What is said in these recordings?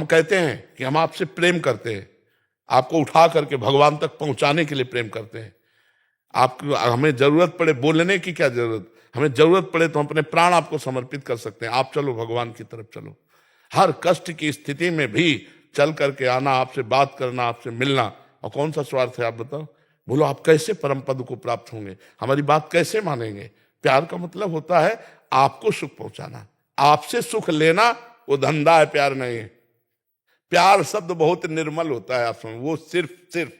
हम कहते हैं कि हम आपसे प्रेम करते हैं, आपको उठा करके भगवान तक पहुंचाने के लिए प्रेम करते हैं। आपको हमें जरूरत पड़े बोलने की क्या जरूरत, हमें जरूरत पड़े तो हम अपने प्राण आपको समर्पित कर सकते हैं। आप चलो भगवान की तरफ चलो। हर कष्ट की स्थिति में भी चल करके आना, आपसे बात करना, आपसे मिलना। और कौन सा स्वार्थ है आप बताओ? बोलो आप कैसे परम पद को प्राप्त होंगे, हमारी बात कैसे मानेंगे? प्यार का मतलब होता है आपको सुख पहुंचाना, आपसे सुख लेना, वो धंधा है, प्यार नहीं है। प्यार शब्द बहुत निर्मल होता है, आप समझ, वो सिर्फ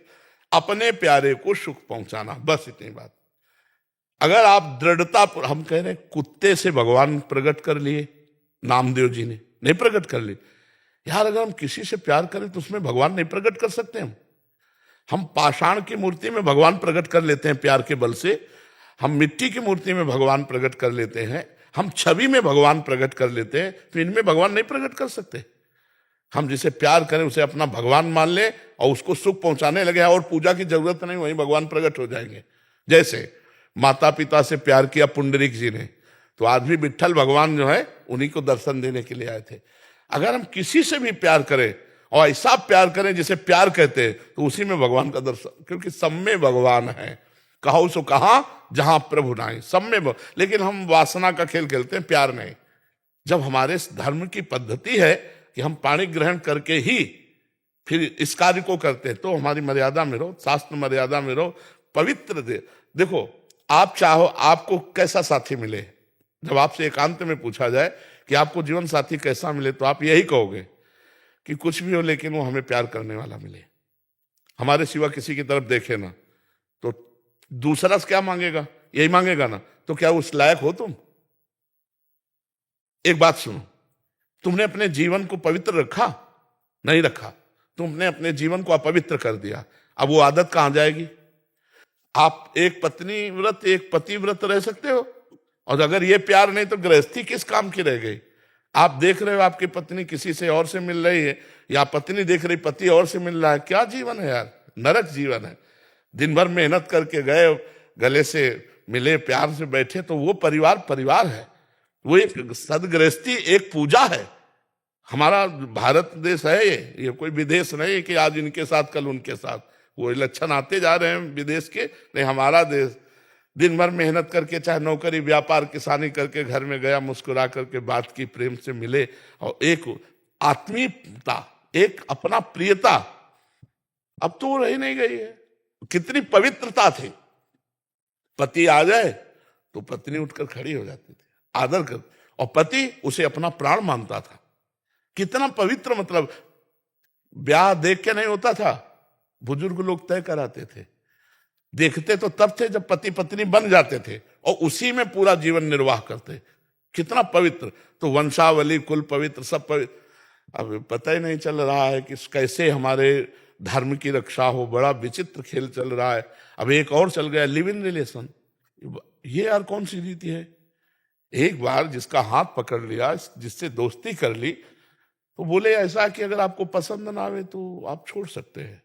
अपने प्यारे को सुख पहुंचाना, बस इतनी बात। अगर आप दृढ़ता, हम कह रहे हैं कुत्ते से भगवान प्रकट कर लिए, नामदेव जी ने नहीं प्रकट कर लिए यार। अगर हम किसी से प्यार करें तो उसमें भगवान नहीं प्रकट कर सकते? हम पाषाण की मूर्ति में भगवान प्रकट कर लेते हैं प्यार के बल से, हम मिट्टी की मूर्ति में भगवान प्रकट कर लेते हैं, हम छवि में भगवान प्रकट कर लेते हैं, तो इनमें भगवान नहीं प्रकट कर सकते? हम जिसे प्यार करें उसे अपना भगवान मान लें और उसको सुख पहुंचाने लगे और पूजा की जरूरत नहीं, वहीं भगवान प्रकट हो जाएंगे। जैसे माता पिता से प्यार किया पुंडरीक जी ने, तो आज भी विट्ठल भगवान जो है उन्हीं को दर्शन देने के लिए आए थे। अगर हम किसी से भी प्यार करें और ऐसा प्यार करें जिसे प्यार कहते हैं, तो उसी में भगवान का दर्शन, क्योंकि सब में भगवान है। कहो सो कहा जहां प्रभु नाई, सब में लेकिन हम वासना का खेल खेलते हैं, प्यार नहीं। जब हमारे धर्म की पद्धति है कि हम पाणी ग्रहण करके ही फिर इस कार्य को करते हैं, तो हमारी मर्यादा में रहो, शास्त्र मर्यादा में रहो, पवित्र देखो आप चाहो आपको कैसा साथी मिले, जब आपसे एकांत में पूछा जाए कि आपको जीवन साथी कैसा मिले, तो आप यही कहोगे कि कुछ भी हो लेकिन वो हमें प्यार करने वाला मिले, हमारे सिवा किसी की तरफ देखे ना। तो दूसरा क्या मांगेगा? यही मांगेगा ना। तो क्या उस लायक हो तुम? एक बात सुनो, तुमने अपने जीवन को पवित्र रखा? नहीं रखा, तुमने अपने जीवन को अपवित्र कर दिया। अब वो आदत कहां जाएगी? आप एक पत्नी व्रत एक पति व्रत रह सकते हो, और अगर ये प्यार नहीं तो गृहस्थी किस काम की रह गई? आप देख रहे हो आपकी पत्नी किसी से और से मिल रही है, या पत्नी देख रही पति और से मिल रहा है, क्या जीवन है यार? नरक जीवन है। दिन भर मेहनत करके गए, गले से मिले, प्यार से बैठे, तो वो परिवार है, वो एक सदगृहस्थी, एक पूजा है। हमारा भारत देश है, ये कोई विदेश नहीं है कि आज इनके साथ कल उनके साथ। वो लक्षण आते जा रहे हैं विदेश के, नहीं हमारा देश दिन भर मेहनत करके, चाहे नौकरी व्यापार किसानी करके, घर में गया, मुस्कुरा करके बात की, प्रेम से मिले, और एक आत्मीयता, एक अपना प्रियता, अब तो वो रही नहीं गई है। कितनी पवित्रता थी, पति आ जाए तो पत्नी उठकर खड़ी हो जाती थी, आदर कर, और पति उसे अपना प्राण मानता था। कितना पवित्र, मतलब ब्याह देख के नहीं होता था, बुजुर्ग लोग तय कराते थे। देखते तो तब थे जब पति पत्नी बन जाते थे, और उसी में पूरा जीवन निर्वाह करते। कितना पवित्र, तो वंशावली, कुल पवित्र, सब पवित्र। अब पता ही नहीं चल रहा है कि कैसे हमारे धर्म की रक्षा हो, बड़ा विचित्र खेल चल रहा है। अब एक और चल गया, लिव इन रिलेशन। ये यार कौन सी रीति है? एक बार जिसका हाथ पकड़ लिया, जिससे दोस्ती कर ली, तो बोले ऐसा कि अगर आपको पसंद ना आवे तो आप छोड़ सकते हैं।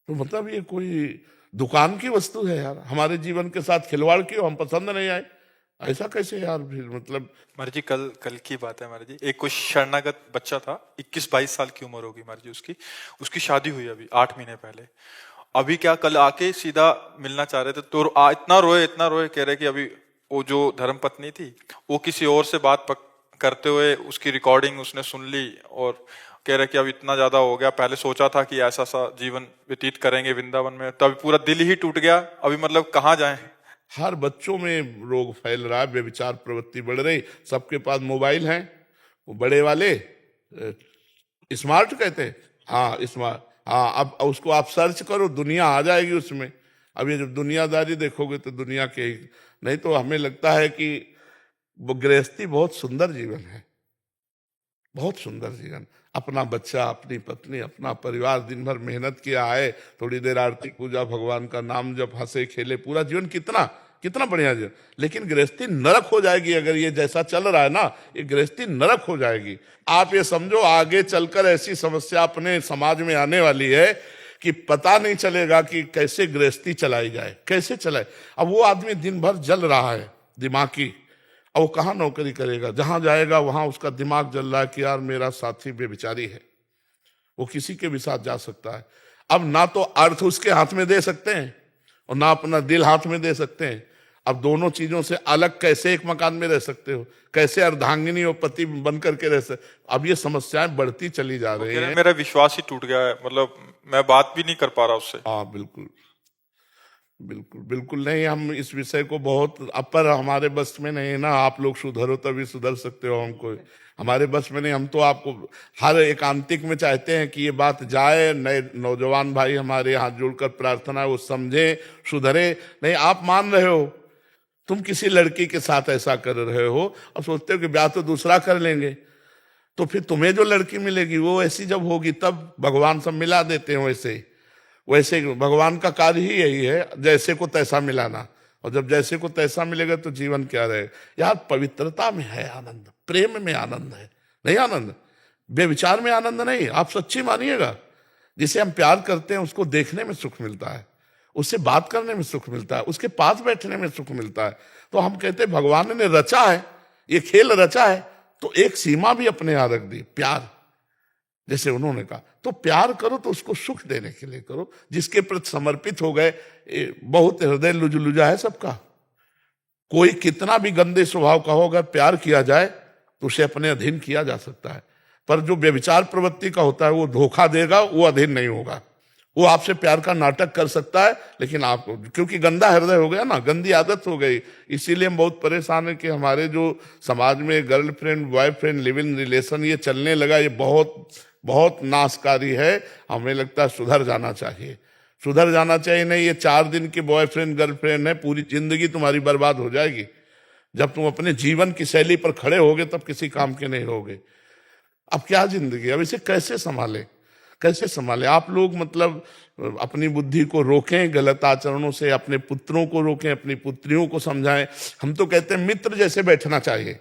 तो मतलब ये कोई दुकान की वस्तु है यार, हमारे जीवन के साथ खिलवाड़ की, हम पसंद नहीं आए, ऐसा कैसे यार? फिर मतलब महाराज जी कल की बात है महाराज जी, एक कोई शरणागत बच्चा था, 21-22 साल की उम्र होगी महाराज जी उसकी शादी हुई अभी 8 महीने पहले। अभी क्या, कल आके सीधा मिलना चाह रहे थे, तो इतना रोए, कह रहे कि अभी वो जो धर्म पत्नी थी वो किसी और से बात करते हुए उसकी रिकॉर्डिंग उसने सुन ली, और कह रहे कि अब इतना ज्यादा हो गया, पहले सोचा था कि ऐसा सा जीवन व्यतीत करेंगे वृंदावन में, तो अभी पूरा दिल ही टूट गया, अभी मतलब कहाँ जाएं। हर बच्चों में रोग फैल रहा है, व्यभिचार प्रवृत्ति बढ़ रही, सबके पास मोबाइल हैं, वो बड़े वाले स्मार्ट कहते हैं, हाँ स्मार्ट, हाँ अब उसको आप सर्च करो, दुनिया आ जाएगी उसमें। अब ये जब दुनियादारी देखोगे तो दुनिया के, नहीं तो हमें लगता है कि वो गृहस्थी बहुत सुंदर जीवन है, बहुत सुंदर जीवन। अपना बच्चा, अपनी पत्नी, अपना परिवार, दिन भर मेहनत किया है, थोड़ी देर आरती पूजा, भगवान का नाम जब, हंसे खेले, पूरा जीवन कितना कितना बढ़िया जीवन। लेकिन गृहस्थी नरक हो जाएगी अगर ये जैसा चल रहा है ना, ये गृहस्थी नरक हो जाएगी। आप ये समझो आगे चलकर ऐसी समस्या अपने समाज में आने वाली है कि पता नहीं चलेगा कि कैसे गृहस्थी चलाई जाए, कैसे चलाए। अब वो आदमी दिन भर जल रहा है दिमागी, और वो कहाँ नौकरी करेगा? जहां जाएगा वहां उसका दिमाग जल रहा है कि यार मेरा साथी बेविचारी है, वो किसी के भी साथ जा सकता है। अब ना तो अर्थ उसके हाथ में दे सकते हैं और ना अपना दिल हाथ में दे सकते हैं। अब दोनों चीजों से अलग कैसे एक मकान में रह सकते हो? कैसे अर्धांगिनी और पति बन करके रह सकते? अब ये समस्याएं बढ़ती चली जा रही हैं। मेरा विश्वास ही टूट गया है, मतलब मैं बात भी नहीं कर पा रहा उससे। हाँ बिल्कुल बिल्कुल बिल्कुल नहीं, हम इस विषय को बहुत अपर हमारे बस में नहीं है ना। आप लोग सुधरो तभी सुधर सकते हो, हमको हमारे बस में नहीं। हम तो आपको हर एकांतिक में चाहते हैं कि ये बात जाए, नए नौजवान भाई हमारे हाथ जोड़कर प्रार्थना है वो समझे, सुधरे। नहीं, आप मान रहे हो, तुम किसी लड़की के साथ ऐसा कर रहे हो और सोचते हो कि ब्याह तो दूसरा कर लेंगे, तो फिर तुम्हें जो लड़की मिलेगी वो ऐसी जब होगी तब भगवान सब मिला देते हैं। वैसे वैसे भगवान का कार्य ही यही है, जैसे को तैसा मिलाना। और जब जैसे को तैसा मिलेगा तो जीवन क्या रहेगा? यार पवित्रता में है आनंद, प्रेम में आनंद है, नहीं आनंद बेविचार में आनंद नहीं। आप सच्ची मानिएगा, जिसे हम प्यार करते हैं उसको देखने में सुख मिलता है, उससे बात करने में सुख मिलता है, उसके पास बैठने में सुख मिलता है। तो हम कहते हैं भगवान ने रचा है, ये खेल रचा है तो एक सीमा भी अपने यहां रख दी, प्यार। जैसे उन्होंने कहा तो प्यार करो तो उसको सुख देने के लिए करो, जिसके प्रति समर्पित हो गए। बहुत हृदय लुजलुजा है सबका, कोई कितना भी गंदे स्वभाव का होगा, प्यार किया जाए तो उसे अपने अधीन किया जा सकता है। पर जो व्यभिचार प्रवृत्ति का होता है वो धोखा देगा, वो अधीन नहीं होगा। वो आपसे प्यार का नाटक कर सकता है, लेकिन आप क्योंकि गंदा हृदय हो गया ना, गंदी आदत हो गई, इसीलिए हम बहुत परेशान है कि हमारे जो समाज में girlfriend boyfriend live in relation ये चलने लगा, ये बहुत बहुत नाशकारी है। हमें लगता है सुधर जाना चाहिए, सुधर जाना चाहिए। नहीं, ये 4 दिन के बॉयफ्रेंड गर्लफ्रेंड है, पूरी जिंदगी तुम्हारी बर्बाद हो जाएगी। जब तुम अपने जीवन की शैली पर खड़े होगे तब किसी काम के नहीं होगे। अब क्या जिंदगी, अब इसे कैसे संभाले, कैसे संभाले? आप लोग मतलब अपनी बुद्धि को रोकें गलत आचरणों से, अपने पुत्रों को रोकें, अपनी पुत्रियों को समझाएं। हम तो कहते हैं मित्र जैसे बैठना चाहिए,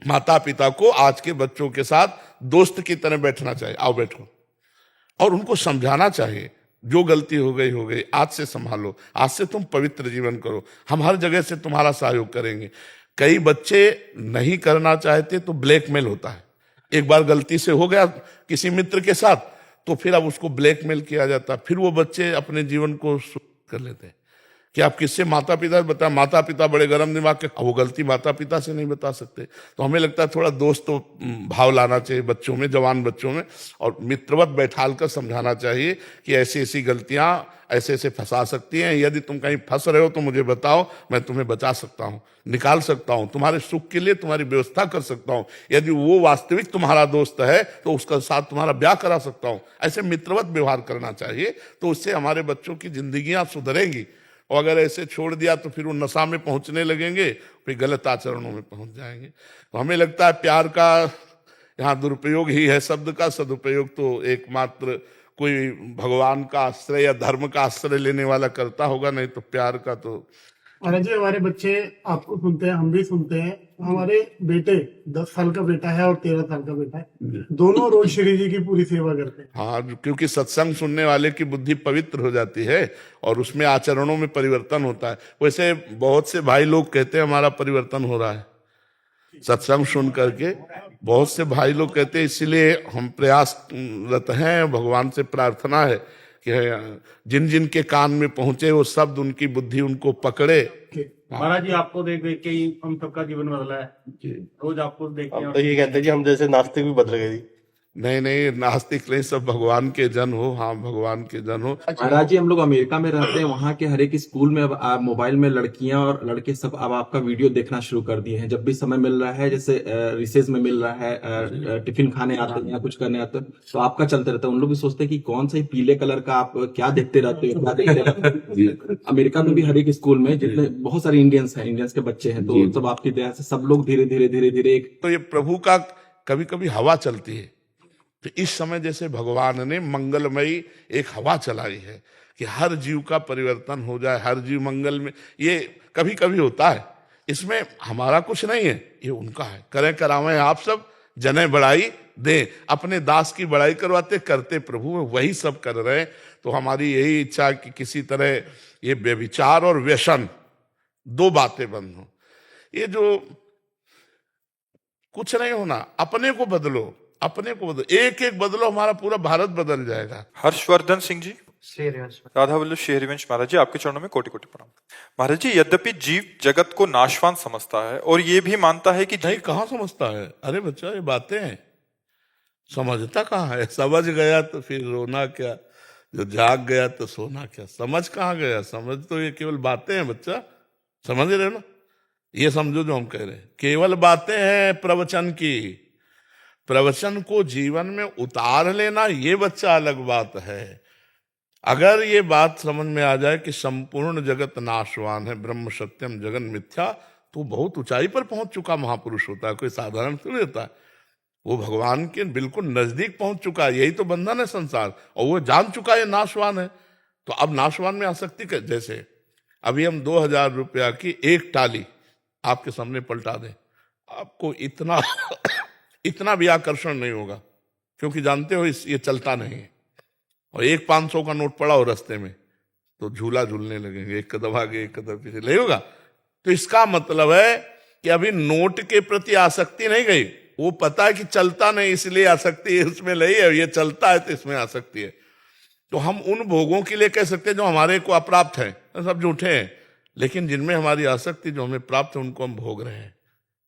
माता पिता को आज के बच्चों के साथ दोस्त की तरह बैठना चाहिए, आओ बैठो, और उनको समझाना चाहिए जो गलती हो गई, आज से संभालो, आज से तुम पवित्र जीवन करो, हम हर जगह से तुम्हारा सहयोग करेंगे। कई बच्चे नहीं करना चाहते तो ब्लैकमेल होता है। एक बार गलती से हो गया किसी मित्र के साथ तो फिर अब उसको ब्लैकमेल किया जाता, फिर वो बच्चे अपने जीवन को कर लेते हैं कि आप किससे माता पिता बता, माता पिता बड़े गर्म दिमाग के, वो गलती माता पिता से नहीं बता सकते। तो हमें लगता है थोड़ा दोस्त तो भाव लाना चाहिए बच्चों में, जवान बच्चों में, और मित्रवत बैठाल कर समझाना चाहिए कि ऐसी ऐसी गलतियां ऐसे ऐसे फंसा सकती हैं। यदि तुम कहीं फंस रहे हो तो मुझे बताओ, मैं तुम्हें बचा सकता हूँ, निकाल सकता हूँ, तुम्हारे सुख के लिए तुम्हारी व्यवस्था कर सकता हूँ। यदि वो वास्तविक तुम्हारा दोस्त है तो उसका साथ तुम्हारा ब्याह करा सकता हूँ। ऐसे मित्रवत व्यवहार करना चाहिए, तो उससे हमारे बच्चों की जिंदगियां सुधरेंगी। और अगर ऐसे छोड़ दिया तो फिर वो नशा में पहुंचने लगेंगे, फिर गलत आचरणों में पहुंच जाएंगे। तो हमें लगता है प्यार का यहाँ दुरुपयोग ही है शब्द का, सदुपयोग तो एकमात्र कोई भगवान का आश्रय या धर्म का आश्रय लेने वाला करता होगा, नहीं तो प्यार का तो। महाराज जी, हमारे बच्चे आपको सुनते हैं, हम भी सुनते हैं। हमारे बेटे 10 साल का बेटा है और 13 साल का बेटा है, दोनों रोज श्री जी की पूरी सेवा करते हैं। हाँ, क्योंकि सत्संग सुनने वाले की बुद्धि पवित्र हो जाती है और उसमें आचरणों में परिवर्तन होता है। वैसे बहुत से भाई लोग कहते हैं हमारा परिवर्तन हो रहा है सत्संग सुन करके, बहुत से भाई लोग कहते हैं, इसलिए हम प्रयासरत हैं, भगवान से प्रार्थना है कि जिन जिन के कान में पहुंचे वो शब्द उनकी बुद्धि उनको पकड़े। महाराज जी, आपको देख देख के ही हम सबका जीवन बदला है। रोज आपको देख के हम तो ये कहते हैं कि हम जैसे नास्तिक भी बदल गए। नहीं नहीं, नास्तिक नहीं, सब भगवान के जन हो। हाँ, भगवान के जन हो। महाराज जी, हम लोग अमेरिका में रहते हैं, वहाँ के हर एक स्कूल में अब आप मोबाइल में लड़कियां और लड़के सब अब आपका वीडियो देखना शुरू कर दिए हैं। जब भी समय मिल रहा है, जैसे रिसेस में मिल रहा है, टिफिन खाने आते हैं या कुछ करने आते हैं, तो आपका चलते रहता है। उन लोग भी सोचते हैं कि कौन सा ही पीले कलर का आप क्या देखते रहते हो, क्या देखते रहते हो। अमेरिका में भी हर एक स्कूल में जितने बहुत सारे इंडियंस हैं, इंडियंस के बच्चे हैं, तो सब आपकी दया से सब लोग धीरे धीरे धीरे धीरे एक, तो ये प्रभु का कभी कभी हवा चलती है। तो इस समय जैसे भगवान ने मंगलमयी एक हवा चलाई है कि हर जीव का परिवर्तन हो जाए, हर जीव मंगल में, ये कभी कभी होता है। इसमें हमारा कुछ नहीं है, ये उनका है। करें करावें आप सब, जने बड़ाई दें, अपने दास की बड़ाई करवाते करते प्रभु में वही सब कर रहे हैं। तो हमारी यही इच्छा कि किसी तरह ये व्यभिचार और व्यसन 2 बातें बंद हो। ये जो कुछ नहीं होना, अपने को बदलो, अपने को बदलो, एक एक बदलो, हमारा पूरा भारत बदल जाएगा। हर्षवर्धन सिंह जी, श्री हरिवंश। राधा वल्लभ श्री हरिवंश महाराज जी, आपके चरणों में कोटि कोटि प्रणाम। महाराज जी, यद्यपि जीव जगत को नाशवान समझता है और ये भी मानता है कि नहीं, कहाँ समझता है? अरे बच्चा, ये बातें हैं, समझता कहाँ है? समझ गया तो फिर रोना क्या, जो जाग गया तो सोना क्या। समझ कहाँ गया? समझ तो ये केवल बातें हैं बच्चा, समझ रहे हो ना? ये समझो जो हम कह रहे हैं, केवल बातें हैं प्रवचन की। प्रवचन को जीवन में उतार लेना, ये बच्चा अलग बात है। अगर ये बात समझ में आ जाए कि संपूर्ण जगत नाशवान है, ब्रह्म सत्यम जगन मिथ्या, तो बहुत ऊंचाई पर पहुंच चुका महापुरुष होता है, कोई साधारण थोड़ी होता है। वो भगवान के बिल्कुल नजदीक पहुंच चुका है। यही तो बंधन है संसार, और वो जान चुका है नाशवान है। तो अब नाशवान में आसक्ति के, जैसे अभी हम 2000 रुपया की एक टाली आपके सामने पलटा दें, आपको इतना इतना भी आकर्षण नहीं होगा, क्योंकि जानते हो ये चलता नहीं है। और एक 500 का नोट पड़ा हो रास्ते में, तो झूला झूलने लगेंगे, एक कदम आगे एक कदम पीछे, नहीं होगा। तो इसका मतलब है कि अभी नोट के प्रति आसक्ति नहीं गई, वो पता है कि चलता नहीं, इसलिए आसक्ति इसमें नहीं है, ये चलता है तो इसमें आसक्ति है। तो हम उन भोगों के लिए कह सकते हैं जो हमारे को अप्राप्त है, सब झूठे हैं, लेकिन जिनमें हमारी आसक्ति जो हमें प्राप्त है उनको हम भोग रहे हैं।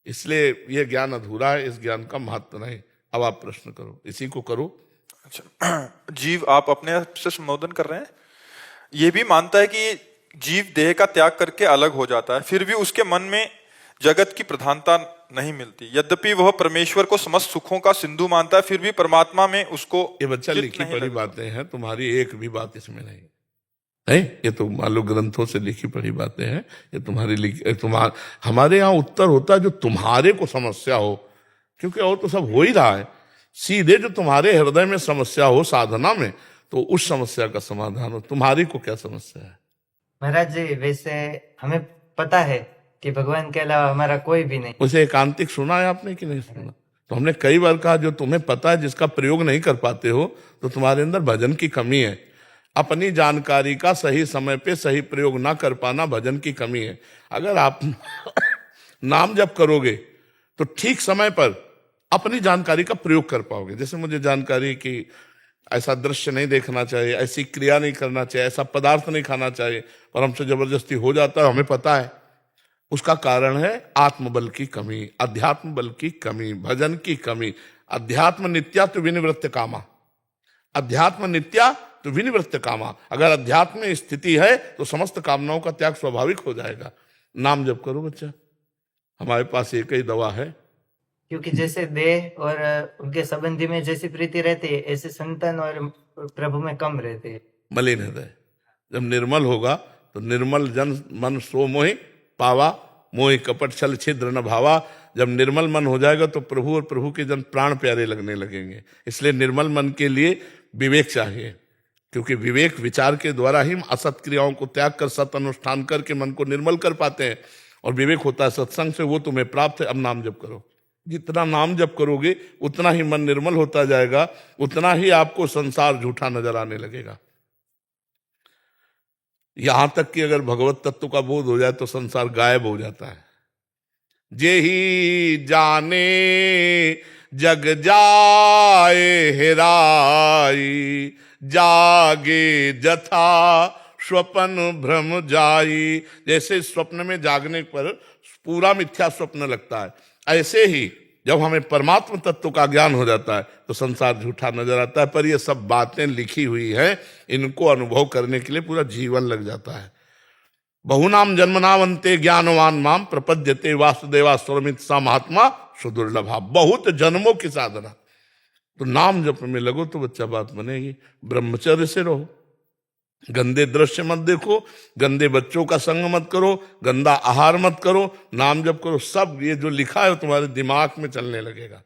इसलिए यह ज्ञान अधूरा है, इस ज्ञान का महत्व नहीं। अब आप प्रश्न करो, इसी को करो। अच्छा, जीव आप अपने आप से संबोधन कर रहे हैं, ये भी मानता है कि जीव देह का त्याग करके अलग हो जाता है, फिर भी उसके मन में जगत की प्रधानता नहीं मिलती। यद्यपि वह परमेश्वर को समस्त सुखों का सिंधु मानता है, फिर भी परमात्मा में उसको ये बच्चा चित्त लिखी नहीं पढ़ी लगता। बातें हैं, तुम्हारी एक भी बात इसमें नहीं है। ये तो मान लो ग्रंथों से लिखी पढ़ी बातें हैं, ये हमारे यहाँ उत्तर होता है जो तुम्हारे को समस्या हो, क्योंकि और तो सब हो ही रहा है। सीधे जो तुम्हारे हृदय में समस्या हो साधना में, तो उस समस्या का समाधान हो। तुम्हारी को क्या समस्या है? महाराज जी, वैसे हमें पता है कि भगवान के अलावा हमारा कोई भी नहीं। उसे एकांतिक सुना है आपने कि नहीं सुना? तो हमने कई बार कहा, जो तुम्हें पता है जिसका प्रयोग नहीं कर पाते हो, तो तुम्हारे अंदर भजन की कमी है। अपनी जानकारी का सही समय पे सही प्रयोग ना कर पाना भजन की कमी है। अगर आप नाम जप करोगे तो ठीक समय पर अपनी जानकारी का प्रयोग कर पाओगे। जैसे मुझे जानकारी कि ऐसा दृश्य नहीं देखना चाहिए, ऐसी क्रिया नहीं करना चाहिए, ऐसा पदार्थ नहीं खाना चाहिए, और हमसे जबरदस्ती हो जाता है, हमें पता है। उसका कारण है आत्मबल की कमी, अध्यात्म बल की कमी, भजन की कमी। अध्यात्म नित्या तो विनिवृत्त कामा, अध्यात्म नित्या तो विनिवृत्त कामा। अगर अध्यात्म में स्थिति है तो समस्त कामनाओं का त्याग स्वाभाविक हो जाएगा। नाम जप करो बच्चा, हमारे पास एक ही दवा है। क्योंकि जैसे देह और उनके संबंधी में जैसी प्रीति रहती है, ऐसे संतान और प्रभु में कम रहती है। मलिन हृदय जब निर्मल होगा तो निर्मल जन मन सो मोहि पावा, मोहि कपट छल छिद्र न भावा। जब निर्मल मन हो जाएगा तो प्रभु और प्रभु के जन प्राण प्यारे लगने लगेंगे। इसलिए निर्मल मन के लिए विवेक चाहिए, क्योंकि विवेक विचार के द्वारा ही असत क्रियाओं को त्याग कर सत अनुष्ठान करके मन को निर्मल कर पाते हैं। और विवेक होता है सत्संग से, वो तुम्हें प्राप्त है। अब नाम जप करो, जितना नाम जप करोगे उतना ही मन निर्मल होता जाएगा, उतना ही आपको संसार झूठा नजर आने लगेगा। यहां तक कि अगर भगवत तत्व का बोध हो जाए तो संसार गायब हो जाता है। जे ही जाने जग जाए हेराई, जागे जथा स्वप्न भ्रम जाई। जैसे स्वप्न में जागने पर पूरा मिथ्या स्वप्न लगता है, ऐसे ही जब हमें परमात्म तत्व का ज्ञान हो जाता है तो संसार झूठा नजर आता है। पर ये सब बातें लिखी हुई हैं, इनको अनुभव करने के लिए पूरा जीवन लग जाता है। बहुनाम जन्मनावंते ज्ञानवान माम प्रपद्यते वासुदेवा स्वरमित सा महात्मा सुदुर्लभा। बहुत जन्मों की साधना, तो नाम जप में लगो तो बच्चा बात बनेगी। ब्रह्मचर्य से रहो, गंदे दृश्य मत देखो, गंदे बच्चों का संग मत करो, गंदा आहार मत करो, नाम जप करो। सब ये जो लिखा है तुम्हारे दिमाग में चलने लगेगा,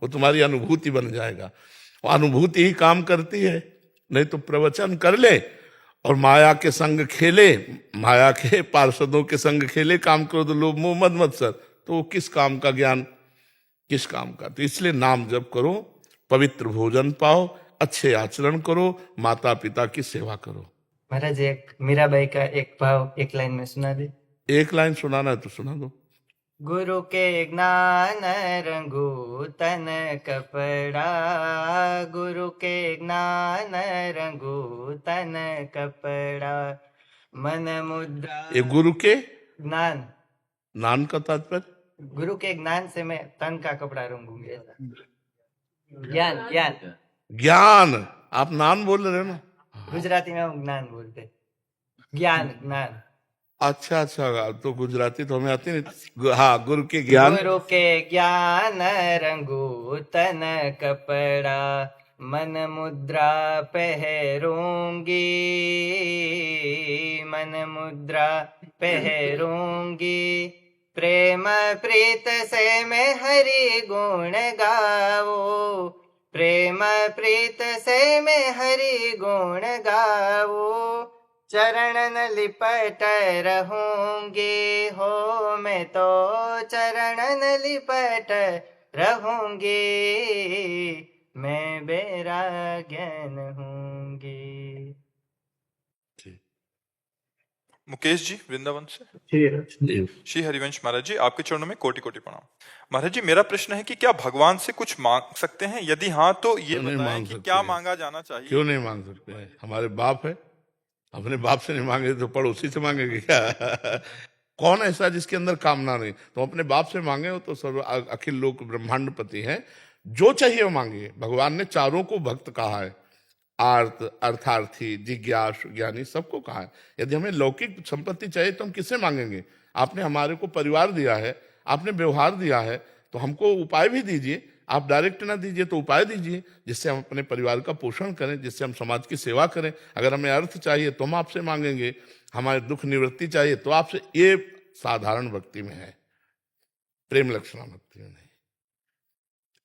वो तुम्हारी अनुभूति बन जाएगा। वो अनुभूति ही काम करती है। नहीं तो प्रवचन कर ले और माया के संग खेले, माया के पार्षदों के संग खेले, काम करो तो लोभ मोह मद मत्सर, तो किस काम का ज्ञान, किस काम का। तो इसलिए नाम जप करो, पवित्र भोजन पाओ, अच्छे आचरण करो, माता पिता की सेवा करो। महाराज, एक मीराबाई का एक भाव एक लाइन में सुना दे। एक लाइन सुनाना है तो सुना दो। गुरु के ज्ञान रंगू तन कपड़ा, गुरु के ज्ञान रंगू तन कपड़ा, मन मुद्रा ये गुरु के ज्ञान, नाम का तात्पर्य? गुरु के ज्ञान से मैं तन का कपड़ा रंगूंगी। ज्ञान ज्ञान ज्ञान, आप नाम बोल रहे हो ना? गुजराती में हम ज्ञान बोलते, ज्ञान ज्ञान। अच्छा अच्छा, तो गुजराती तो हमें आती नहीं। हाँ, गुरु के ज्ञान, गुरु के ज्ञान रंगू तन कपड़ा, मन मुद्रा पहरूंगी, मन मुद्रा पहरूंगी, प्रेम प्रीत से मैं हरि गुण गावो, प्रेम प्रीत से मैं हरि गुण गावो, चरणन लिपट रहूंगी हो मैं तो, चरणन लिपट रहूंगी, मैं बैराग्यन हूंगी। मुकेश जी वृंदावन से। श्री हरिवंश महाराज जी, आपके चरणों में कोटि कोटि प्रणाम। महाराज जी, मेरा प्रश्न है कि क्या भगवान से कुछ मांग सकते हैं? यदि हाँ तो ये नहीं बताएं मांग कि सकते क्या हैं। मांगा जाना चाहिए? क्यों नहीं मांग सकते हैं? हमारे बाप है, अपने बाप से नहीं मांगे तो पड़ोसी से मांगेंगे क्या? कौन ऐसा जिसके अंदर कामना नहीं? तो अपने बाप से मांगे हो तो सर्व अखिल लोक ब्रह्मांडपति हैं, जो चाहिए वो मांगिए। भगवान ने चारों को भक्त कहा है, आर्त, अर्थार्थी, जिज्ञासु, ज्ञानी, सबको कहा है। यदि हमें लौकिक संपत्ति चाहिए तो हम किससे मांगेंगे? आपने हमारे को परिवार दिया है, आपने व्यवहार दिया है, तो हमको उपाय भी दीजिए। आप डायरेक्ट ना दीजिए तो उपाय दीजिए, जिससे हम अपने परिवार का पोषण करें, जिससे हम समाज की सेवा करें। अगर हमें अर्थ चाहिए तो हम आपसे मांगेंगे, हमारे दुख निवृत्ति चाहिए तो आपसे। ये साधारण भक्ति में है, प्रेम लक्षणा भक्ति में नहीं।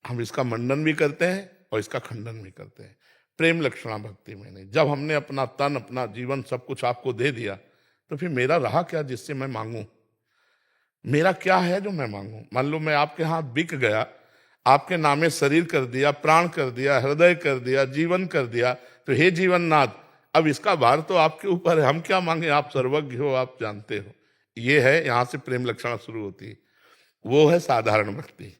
हम इसका मंडन भी करते हैं और इसका खंडन भी करते हैं, प्रेम लक्षणा भक्ति में नहीं। जब हमने अपना तन, अपना जीवन, सब कुछ आपको दे दिया, तो फिर मेरा रहा क्या जिससे मैं मांगूं? मेरा क्या है जो मैं मांगूं? मान लो मैं आपके हाथ बिक गया, आपके नामे शरीर कर दिया, प्राण कर दिया, हृदय कर दिया, जीवन कर दिया, तो हे जीवननाथ, अब इसका भार तो आपके ऊपर है, हम क्या मांगे? आप सर्वज्ञ हो, आप जानते हो। ये है, यहां से प्रेम लक्षणा शुरू होती है। वो है साधारण भक्ति,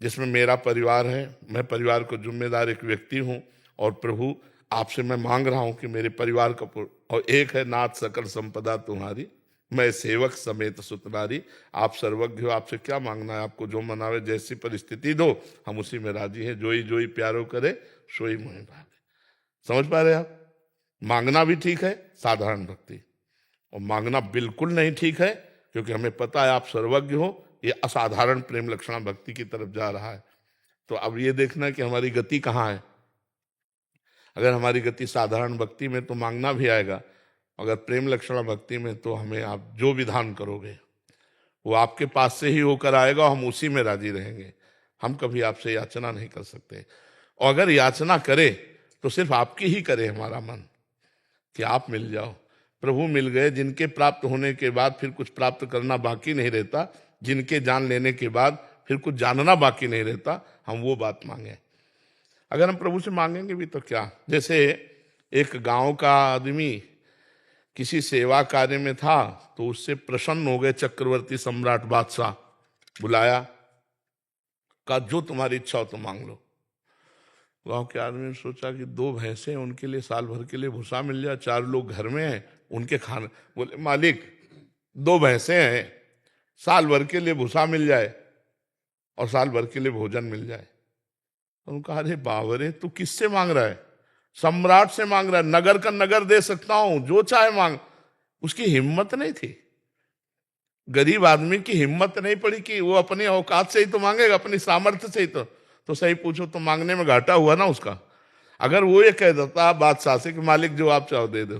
जिसमें मेरा परिवार है, मैं परिवार को जिम्मेदार एक व्यक्ति हूं, और प्रभु आपसे मैं मांग रहा हूं कि मेरे परिवार का और एक है नाथ सकल संपदा तुम्हारी, मैं सेवक समेत सुतनारी। आप सर्वज्ञ हो, आपसे क्या मांगना है? आपको जो मनावे, जैसी परिस्थिति दो, हम उसी में राजी हैं। जोई जोई प्यारो करे, सोई मोहि भागे। समझ पा रहे आप? मांगना भी ठीक है, साधारण भक्ति, और मांगना बिल्कुल नहीं ठीक है, क्योंकि हमें पता है आप सर्वज्ञ हो। ये असाधारण प्रेम लक्षणा भक्ति की तरफ जा रहा है। तो अब ये देखना कि हमारी गति कहाँ है। अगर हमारी गति साधारण भक्ति में तो मांगना भी आएगा, अगर प्रेम लक्षणा भक्ति में तो हमें आप जो विधान करोगे वो आपके पास से ही होकर आएगा, हम उसी में राजी रहेंगे। हम कभी आपसे याचना नहीं कर सकते, और अगर याचना करे तो सिर्फ आपकी ही करे हमारा मन, कि आप मिल जाओ। प्रभु मिल गए, जिनके प्राप्त होने के बाद फिर कुछ प्राप्त करना बाकी नहीं रहता, जिनके जान लेने के बाद फिर कुछ जानना बाकी नहीं रहता, हम वो बात मांगे। अगर हम प्रभु से मांगेंगे भी तो क्या, जैसे एक गांव का आदमी किसी सेवा कार्य में था, तो उससे प्रसन्न हो गए चक्रवर्ती सम्राट बादशाह, बुलाया, कहा जो तुम्हारी इच्छा हो तो मांग लो। गांव के आदमी ने सोचा कि 2 भैंसे हैं, उनके लिए साल भर के लिए भूसा मिल जाए, 4 लोग घर में हैं, उनके खाने। बोले मालिक 2 भैंसे हैं, साल भर के लिए भूसा मिल जाए और साल भर के लिए भोजन मिल जाए। उनका अरे बावरे, तू किससे मांग रहा है? सम्राट से मांग रहा है, नगर का नगर दे सकता हूं, जो चाहे मांग। उसकी हिम्मत नहीं थी, गरीब आदमी की हिम्मत नहीं पड़ी कि वो अपनी औकात से ही तो मांगेगा, अपनी सामर्थ्य से ही तो सही पूछो तो मांगने में घाटा हुआ ना उसका। अगर वो ये कह देता बादशाह से कि मालिक जो आप चाहो दे दो,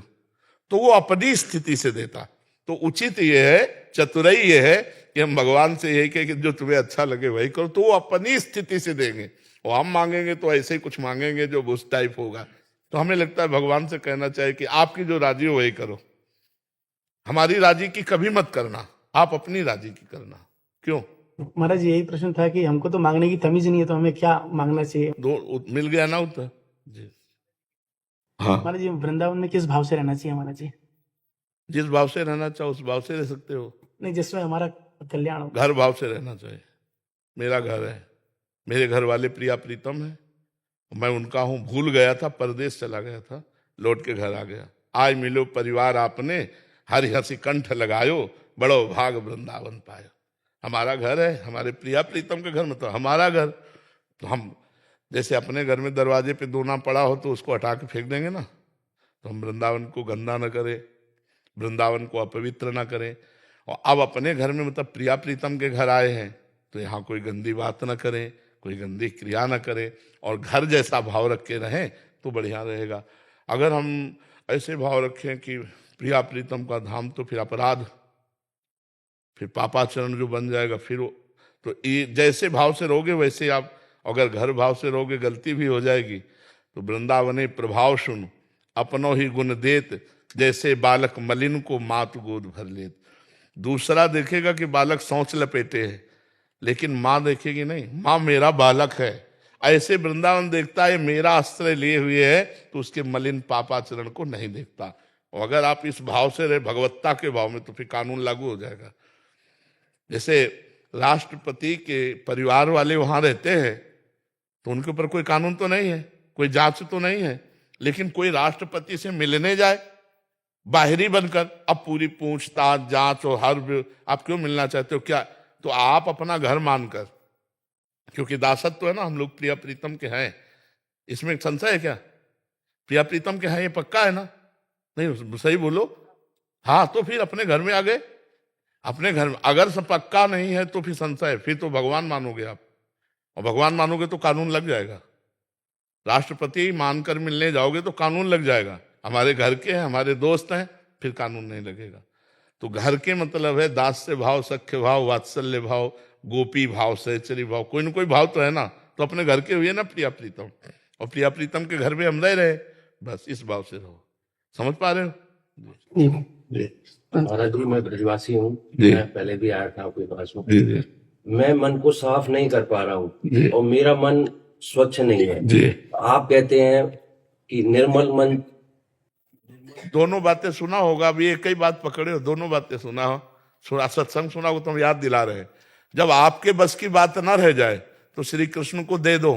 तो वो अपनी स्थिति से देता। तो उचित ये है, चतुराई ये है कि हम भगवान से यही कहें कि जो तुम्हें अच्छा लगे वही करो, तो वो अपनी स्थिति से देंगे। और हम मांगेंगे तो ऐसे ही कुछ मांगेंगे जो उस टाइप होगा। तो हमें लगता है भगवान से कहना चाहिए कि आपकी जो राजी हो वही करो, हमारी राजी की कभी मत करना, आप अपनी राजी की करना। क्यों? महाराज यही प्रश्न था कि हमको तो मांगने की तमीज नहीं है, तो हमें क्या मांगना चाहिए? मिल गया ना उत्तर जी। हाँ, महाराज जी वृंदावन में किस भाव से रहना चाहिए महाराज जी? जिस भाव से रहना चाहो उस भाव से रह सकते हो। नहीं, जिसमें हमारा कल्याण। घर भाव से रहना चाहिए। मेरा घर है, मेरे घर वाले प्रिया प्रीतम है, मैं उनका हूं। भूल गया था, परदेश चला गया था, लौट के घर आ गया। आज मिलो परिवार आपने, हरि हंसी कंठ लगायो, बड़ो भाग वृंदावन पायो। हमारा घर है, हमारे प्रिया प्रीतम के घर में तो हमारा घर। तो हम जैसे अपने घर में दरवाजे पे दोना पड़ा हो तो उसको हटा के फेंक देंगे ना, तो हम वृंदावन को गंदा न करें, वृंदावन को अपवित्र ना करें। और अब अपने घर में मतलब प्रिया प्रीतम के घर आए हैं तो यहाँ कोई गंदी बात न करें, कोई गंदी क्रिया न करें, और घर जैसा भाव रख के रहें तो बढ़िया रहेगा। अगर हम ऐसे भाव रखें कि प्रिया प्रीतम का धाम, तो फिर अपराध, फिर पापाचरण जो बन जाएगा। फिर तो ये जैसे भाव से रहोगे वैसे आप, अगर घर भाव से रहोगे गलती भी हो जाएगी। तो वृंदावने प्रभाव सुन, अपनो ही गुण देत, जैसे बालक मलिन को मात गोद भर लेत। दूसरा देखेगा कि बालक सोच लपेटे है, लेकिन माँ देखेगी नहीं, माँ मेरा बालक है। ऐसे वृंदावन देखता है मेरा आश्रय लिए हुए है, तो उसके मलिन पापाचरण को नहीं देखता। और अगर आप इस भाव से रहे, भगवत्ता के भाव में, तो फिर कानून लागू हो जाएगा। जैसे राष्ट्रपति के परिवार वाले वहां रहते हैं तो उनके ऊपर कोई कानून तो नहीं है, कोई जांच तो नहीं है, लेकिन कोई राष्ट्रपति से मिलने जाए बाहरी बनकर, अब पूरी पूछताछ जांच और हर, आप क्यों मिलना चाहते हो क्या? तो आप अपना घर मानकर, क्योंकि दासत्व है ना, हम लोग प्रिया प्रीतम के हैं, इसमें एक संशय है क्या? प्रिया प्रीतम के हैं ये पक्का है ना? नहीं, सही बोलो। हाँ, तो फिर अपने घर में आ गए। अपने घर में अगर सब पक्का नहीं है तो फिर संशय है, फिर तो भगवान मानोगे आप, और भगवान मानोगे तो कानून लग जाएगा। राष्ट्रपति मानकर मिलने जाओगे तो कानून लग जाएगा। हमारे घर के हैं, हमारे दोस्त हैं, फिर कानून नहीं लगेगा। तो घर के मतलब है दास्य भाव, सख्य भाव, वात्सल्य भाव, गोपी भाव, सहचरी भाव, कोई ना कोई भाव तो है ना। तो अपने घर के हुए ना प्रिया प्रीतम, और प्रिया प्रीतम के घर में हम रह रहे, बस इस भाव से रहो। समझ पा रहे हो? महाराज जी, मैं ब्रजवासी हूँ, जी। मैं पहले भी आया था आपके पास में। जी जी मैं मन को साफ नहीं कर पा रहा जी। हूँ और मेरा मन स्वच्छ नहीं है जी। आप कहते हैं कि निर्मल मन। दोनों बातें सुना होगा, अभी एक ही बात पकड़े हो, दोनों बातें सुना हो, सत्संग सुना हो, तो हम याद दिला रहे हैं। जब आपके बस की बात ना रह जाए तो श्री कृष्ण को दे दो,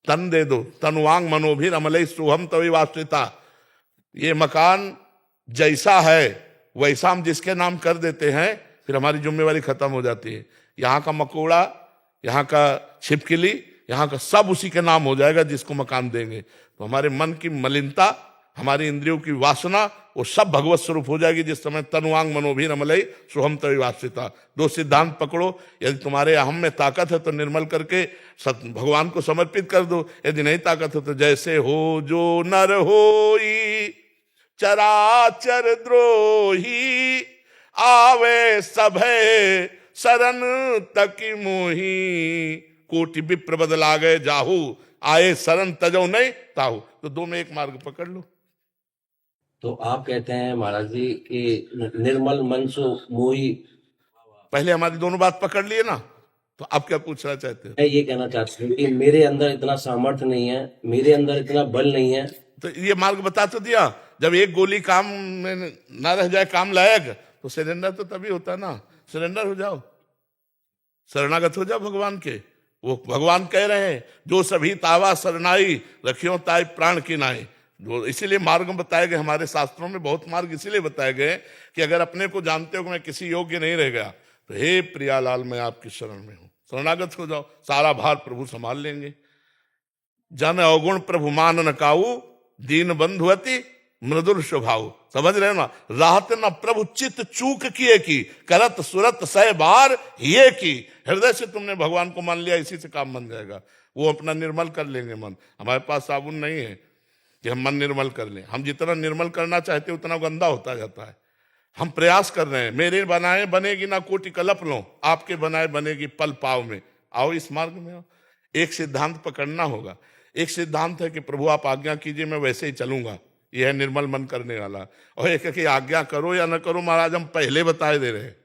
तन दे दो, तनुवांग मनोभिर अमलई सुहम तवी वास्तिता। ये मकान जैसा है वैसा हम जिसके नाम कर देते हैं, फिर हमारी जिम्मेवारी खत्म हो जाती है। यहाँ का मकोड़ा, यहाँ का छिपकली, यहाँ का सब उसी के नाम हो जाएगा जिसको मकान देंगे। तो हमारे मन की मलिनता, हमारी इंद्रियों की वासना, वो सब भगवत स्वरूप हो जाएगी जिस समय तनुवांग मनोभीर अमलई सुहम तवी वास्तिता। दो सिद्धांत पकड़ो, यदि तुम्हारे अहम में ताकत है तो निर्मल करके भगवान को समर्पित कर दो, यदि नहीं ताकत है तो जैसे हो जो नर होई चराचर द्रोही, आवे सभे शरण तक मोही, कोटि विप्र बदला गए जाहू, आए शरण तजो नहीं ताहू। तो दो में एक मार्ग पकड़ लो। तो आप कहते हैं महाराज जी कि निर्मल मन सो मोही। पहले हमारी दोनों बात पकड़ लिए ना, तो आप क्या पूछना चाहते हो? मैं ये कहना चाहता हूँ कि मेरे अंदर इतना सामर्थ्य नहीं है, मेरे अंदर इतना बल नहीं है। तो ये मार्ग बता तो दिया। जब एक गोली काम में ना रह जाए काम लायक, तो सरेंडर तो तभी होता ना। सरेंडर हो जाओ, शरणागत हो जाओ भगवान के। वो भगवान कह रहे हैं जो सभी तावा शरणाई, रखियो ताई प्राण की नाई। जो इसीलिए मार्ग बताए गए हमारे शास्त्रों में, बहुत मार्ग इसीलिए बताए गए कि अगर अपने को जानते हो कि मैं किसी योग्य नहीं रह गया, तो हे प्रियालाल मैं आपकी शरण में हूं, शरणागत हो जाओ, सारा भार प्रभु संभाल लेंगे। जन अवगुण प्रभु मान न काऊ, दीन बंधुअति मृदुल स्वभाव। समझ रहे हो ना? राहत न प्रभु चित चूक किए की, करत सुरत सह बार ये की। हृदय से तुमने भगवान को मान लिया, इसी से काम बन जाएगा। वो अपना निर्मल कर लेंगे मन। हमारे पास साबुन नहीं है कि हम मन निर्मल कर लें। हम जितना निर्मल करना चाहते उतना गंदा होता जाता है। हम प्रयास कर रहे हैं। मेरे बनाए बनेगी ना कोटि कलप लो, आपके बनाए बनेगी पल पाव में। आओ इस मार्ग में आओ। एक सिद्धांत पकड़ना होगा। एक सिद्धांत है कि प्रभु आप आज्ञा कीजिए, मैं वैसे ही चलूंगा। यह है निर्मल मन करने वाला। और एक है कि आज्ञा करो या न करो, महाराज हम पहले बताए दे रहे हैं।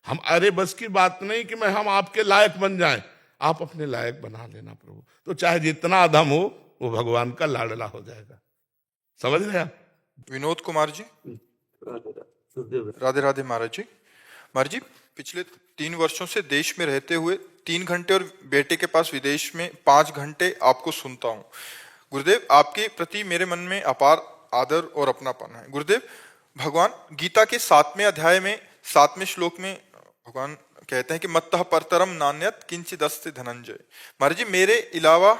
हम अरे बस की बात नहीं कि हम आपके लायक बन जाएं, आप अपने लायक बना लेना प्रभु। तो चाहे जितना अधम हो वो भगवान का लाडला हो जाएगा। समझ रहे आप? विनोद कुमार जी, राधे राधे महाराज जी। महाराज जी, पिछले 3 वर्षों से देश में रहते हुए 3 घंटे और बेटे के पास विदेश में 5 घंटे आपको सुनता हूँ। गुरुदेव, आपके प्रति मेरे मन में अपार आदर और अपनापन है। गुरुदेव, भगवान गीता के 7वें अध्याय में 7वें श्लोक में भगवान कहते हैं कि मत्तः परतरम नान्यत किंचिदस्ति धनंजय। महाराज जी, मेरे अलावा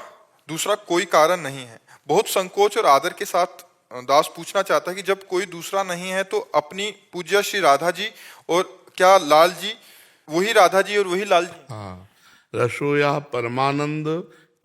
दूसरा कोई कारण नहीं है। बहुत संकोच और आदर के साथ दास पूछना चाहता है कि जब कोई दूसरा नहीं है तो अपनी पूज्य श्री राधा जी और क्या लाल जी, वही राधा जी और वही लाल जी? हाँ, रसोया परमानंद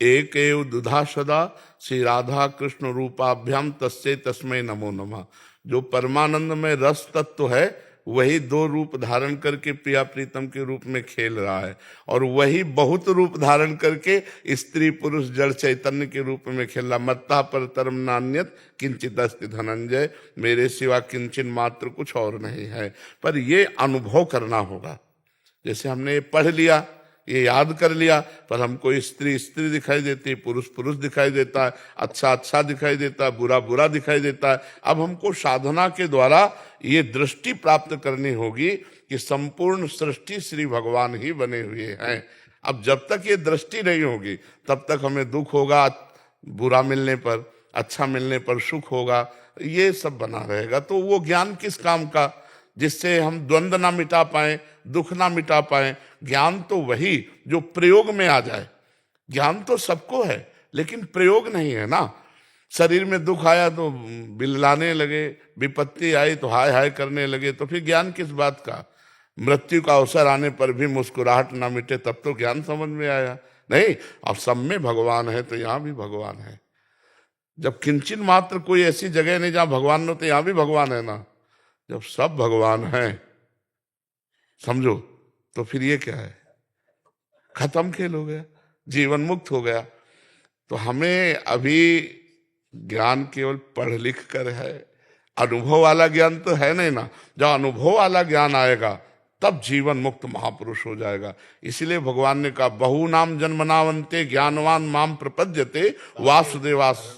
एक एव दुधा सदा श्री राधा कृष्ण रूपाभ्याम तस्से तस्मै नमो नमः। जो परमानंद में रस तत्व है वही 2 रूप धारण करके प्रिया प्रीतम के रूप में खेल रहा है, और वही बहुत रूप धारण करके स्त्री पुरुष जड़ चैतन्य के रूप में खेल रहा। मत्ता परतरम नान्यत किंचित अस्ति धनंजय, मेरे सिवा किंचन मात्र कुछ और नहीं है। पर ये अनुभव करना होगा। जैसे हमने ये पढ़ लिया, ये याद कर लिया, पर हमको स्त्री स्त्री दिखाई देती है, पुरुष पुरुष दिखाई देता है, अच्छा अच्छा दिखाई देता है, बुरा बुरा दिखाई देता है। अब हमको साधना के द्वारा ये दृष्टि प्राप्त करनी होगी कि संपूर्ण सृष्टि श्री भगवान ही बने हुए हैं। अब जब तक ये दृष्टि नहीं होगी तब तक हमें दुख होगा, बुरा मिलने पर, अच्छा मिलने पर सुख होगा, ये सब बना रहेगा। तो वो ज्ञान किस काम का जिससे हम द्वंद्व ना मिटा पाए, दुख ना मिटा पाए। ज्ञान तो वही जो प्रयोग में आ जाए। ज्ञान तो सबको है लेकिन प्रयोग नहीं है ना। शरीर में दुख आया तो बिललाने लगे, विपत्ति आई तो हाय हाय करने लगे, तो फिर ज्ञान किस बात का? मृत्यु का अवसर आने पर भी मुस्कुराहट ना मिटे तब तो ज्ञान समझ में आया नहीं। अब सब में भगवान है तो यहाँ भी भगवान है। जब किंचन मात्र कोई ऐसी जगह नहीं जहाँ भगवान हो तो यहाँ भी भगवान है ना। जब सब भगवान हैं समझो तो फिर ये क्या है? खत्म खेल हो गया, जीवन मुक्त हो गया। तो हमें अभी ज्ञान केवल पढ़ लिख कर है, अनुभव वाला ज्ञान तो है नहीं ना। जब अनुभव वाला ज्ञान आएगा तब जीवन मुक्त महापुरुष हो जाएगा। इसलिए भगवान ने कहा बहु नाम जन्मनावंते ज्ञानवान माम प्रपद्यते वासुदेवास।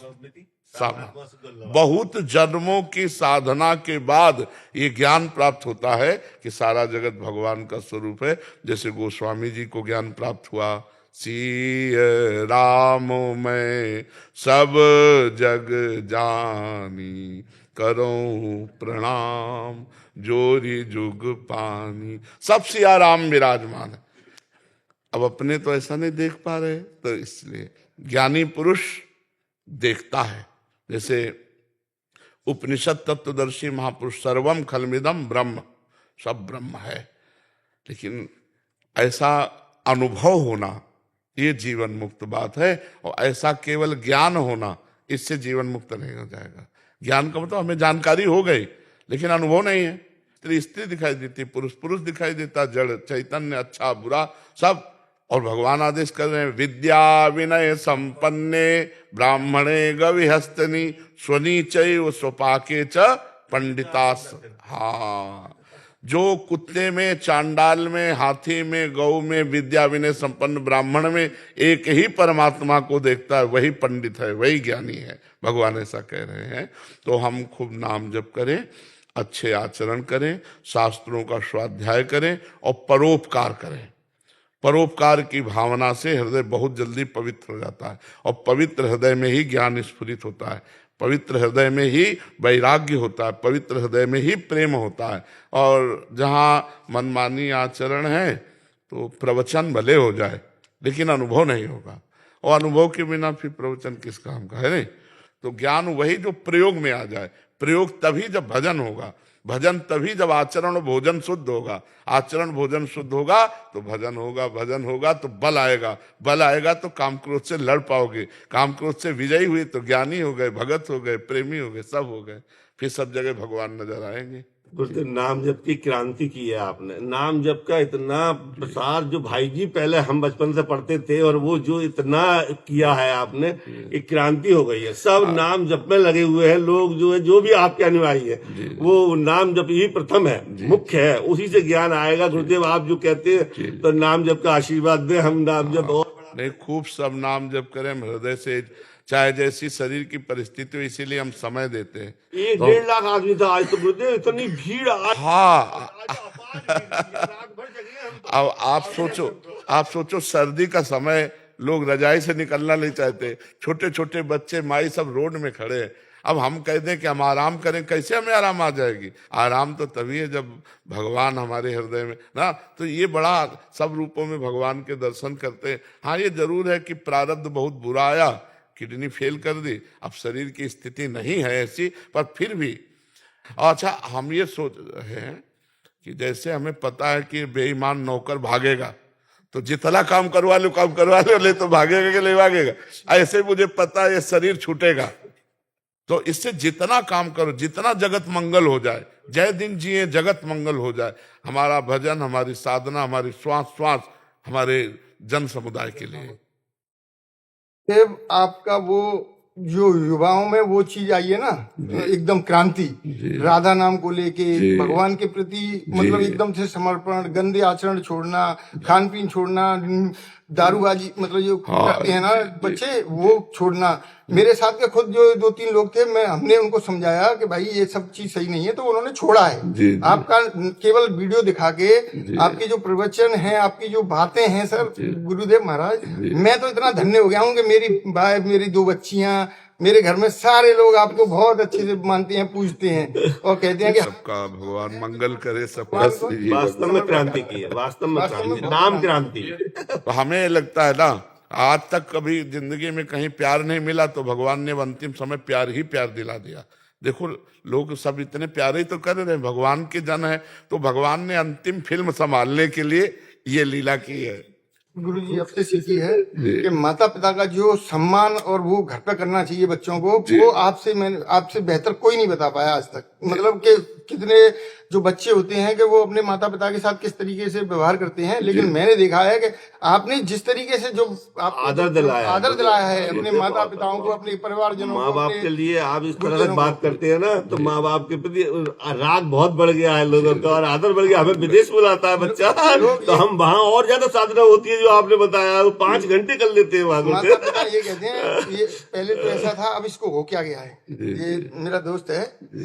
बहुत जन्मों की साधना के बाद ये ज्ञान प्राप्त होता है कि सारा जगत भगवान का स्वरूप है। जैसे गोस्वामी जी को ज्ञान प्राप्त हुआ, सिय राम मैं सब जग जानी, करूं प्रणाम जोरी जुग पानी। सब सिया राम विराजमान है। अब अपने तो ऐसा नहीं देख पा रहे, तो इसलिए ज्ञानी पुरुष देखता है। जैसे उपनिषद तत्वदर्शी महापुरुष सर्वम खलमिदम ब्रह्म, सब ब्रह्म है। लेकिन ऐसा अनुभव होना ये जीवन मुक्त बात है, और ऐसा केवल ज्ञान होना इससे जीवन मुक्त नहीं हो जाएगा। ज्ञान का मतलब हमें जानकारी हो गई लेकिन अनुभव नहीं है। स्त्री स्त्री दिखाई देती, पुरुष पुरुष दिखाई देता, जड़ चैतन्य अच्छा बुरा सब। और भगवान आदेश कर रहे हैं विद्या विनय संपन्ने ब्राह्मणे गविहस्तनी स्वनीचैव स्वपाके च पंडितास। हाँ, जो कुत्ते में, चांडाल में, हाथी में, गौ में, विद्या विनय संपन्न ब्राह्मण में एक ही परमात्मा को देखता है, वही पंडित है, वही ज्ञानी है। भगवान ऐसा कह रहे हैं। तो हम खूब नाम जप करें, अच्छे आचरण करें, शास्त्रों का स्वाध्याय करें और परोपकार करें। परोपकार की भावना से हृदय बहुत जल्दी पवित्र हो जाता है, और पवित्र हृदय में ही ज्ञान स्फुरित होता है, पवित्र हृदय में ही वैराग्य होता है, पवित्र हृदय में ही प्रेम होता है। और जहाँ मनमानी आचरण है तो प्रवचन भले हो जाए लेकिन अनुभव नहीं होगा, और अनुभव के बिना फिर प्रवचन किस काम का है नहीं। तो ज्ञान वही जो प्रयोग में आ जाए। प्रयोग तभी जब भजन होगा, भजन तभी जब आचरण और भोजन शुद्ध होगा। आचरण भोजन शुद्ध होगा तो भजन होगा, भजन होगा तो बल आएगा, बल आएगा तो काम क्रोध से लड़ पाओगे, काम क्रोध से विजयी हुए तो ज्ञानी हो गए, भगत हो गए, प्रेमी हो गए, सब हो गए। फिर सब जगह भगवान नजर आएंगे। गुरुदेव, नाम जप की क्रांति की है आपने। नाम जप का इतना प्रसार जो भाई जी पहले हम बचपन से पढ़ते थे, और वो जो इतना किया है आपने, एक क्रांति हो गई है। सब नाम जप में लगे हुए हैं लोग, जो है जो भी आपके अनुयायी है वो नाम जप ही प्रथम है, मुख्य है, उसी से ज्ञान आएगा। गुरुदेव, आप जो कहते हैं तो नाम जप का आशीर्वाद दे, हम नाम जप और नहीं खूब सब नाम जप करें हृदय से, चाहे जैसी शरीर की परिस्थिति हो, इसीलिए हम समय देते हैं। 1-1.5 लाख आदमी था आज तो गुरुदेव, इतनी भीड़ आज। हाँ रात भर जगह अब आप सोचो सर्दी का समय, लोग रजाई से निकलना नहीं चाहते, छोटे छोटे बच्चे माई सब रोड में खड़े हैं। अब हम कह दें कि हम आराम करें, कैसे हमें आराम आ जाएगी? आराम तो तभी है जब भगवान हमारे हृदय में ना। तो ये बड़ा सब रूपों में भगवान के दर्शन करते हैं। हाँ, ये जरूर है कि प्रारब्ध बहुत बुरा आया, किडनी फेल कर दी, अब शरीर की स्थिति नहीं है ऐसी, पर फिर भी। अच्छा, हम ये सोच रहे हैं कि जैसे हमें पता है कि बेईमान नौकर भागेगा, तो जितना काम करवा लो, ले तो भागेगा कि नहीं भागेगा? ऐसे मुझे पता है ये शरीर छूटेगा, तो इससे जितना काम करो, जितना जगत मंगल हो जाए, जय दिन जिए जगत मंगल हो जाए। हमारा भजन, हमारी साधना, हमारी श्वास हमारे जन समुदाय के लिए। देव, आपका वो जो युवाओं में वो चीज आई है ना, एकदम क्रांति, राधा नाम को लेके भगवान के प्रति मतलब एकदम से समर्पण, गंदे आचरण छोड़ना, खान पीन छोड़ना, दारूबाजी मतलब जो करते हैं ना बच्चे, वो छोड़ना। मेरे साथ के खुद जो 2-3 लोग थे, हमने उनको समझाया कि भाई ये सब चीज सही नहीं है, तो उन्होंने छोड़ा है। आपका केवल वीडियो दिखा के, आपके जो प्रवचन है, आपकी जो बातें हैं सर गुरुदेव महाराज, मैं तो इतना धन्य हो गया हूँ कि मेरी 2 बच्चियां, मेरे घर में सारे लोग आपको बहुत अच्छे से मानते हैं, पूजते हैं और कहते हैं कि सबका भगवान मंगल करे, सबका। वास्तव में क्रांति की है, वास्तव में क्रांति, नाम क्रांति। तो हमें लगता है ना, आज तक कभी जिंदगी में कहीं प्यार नहीं मिला, तो भगवान ने अंतिम समय प्यार ही प्यार दिला दिया। देखो, लोग सब इतने प्यारे ही तो कर रहे हैं, भगवान के जन है, तो भगवान ने अंतिम फिल्म संभालने के लिए ये लीला की है। गुरु जी आपसे सीखी है कि माता पिता का जो सम्मान और वो घर पे करना चाहिए बच्चों को, वो आपसे बेहतर कोई नहीं बता पाया आज तक। मतलब कि कितने जो बच्चे होते हैं कि वो अपने माता पिता के साथ किस तरीके से व्यवहार करते हैं, लेकिन मैंने देखा है कि आपने जिस तरीके से जो आदर दिलाया है अपने माता पिताओं को, अपने परिवारजनों को, माँ बाप के लिए आप इस तरह से बात करते हैं ना, तो माँ बाप के प्रति राग बहुत बढ़ गया है लोगों का, और आदर बढ़ गया। हमें विदेश बुलाता है बच्चा, तो हम वहाँ और ज्यादा साधना होती है, जो आपने बताया, 5 घंटे कर लेते हैं वहाँ। माता पिता ये कहते हैं, ये पहले तो ऐसा था, अब इसको हो क्या गया है। ये मेरा दोस्त है,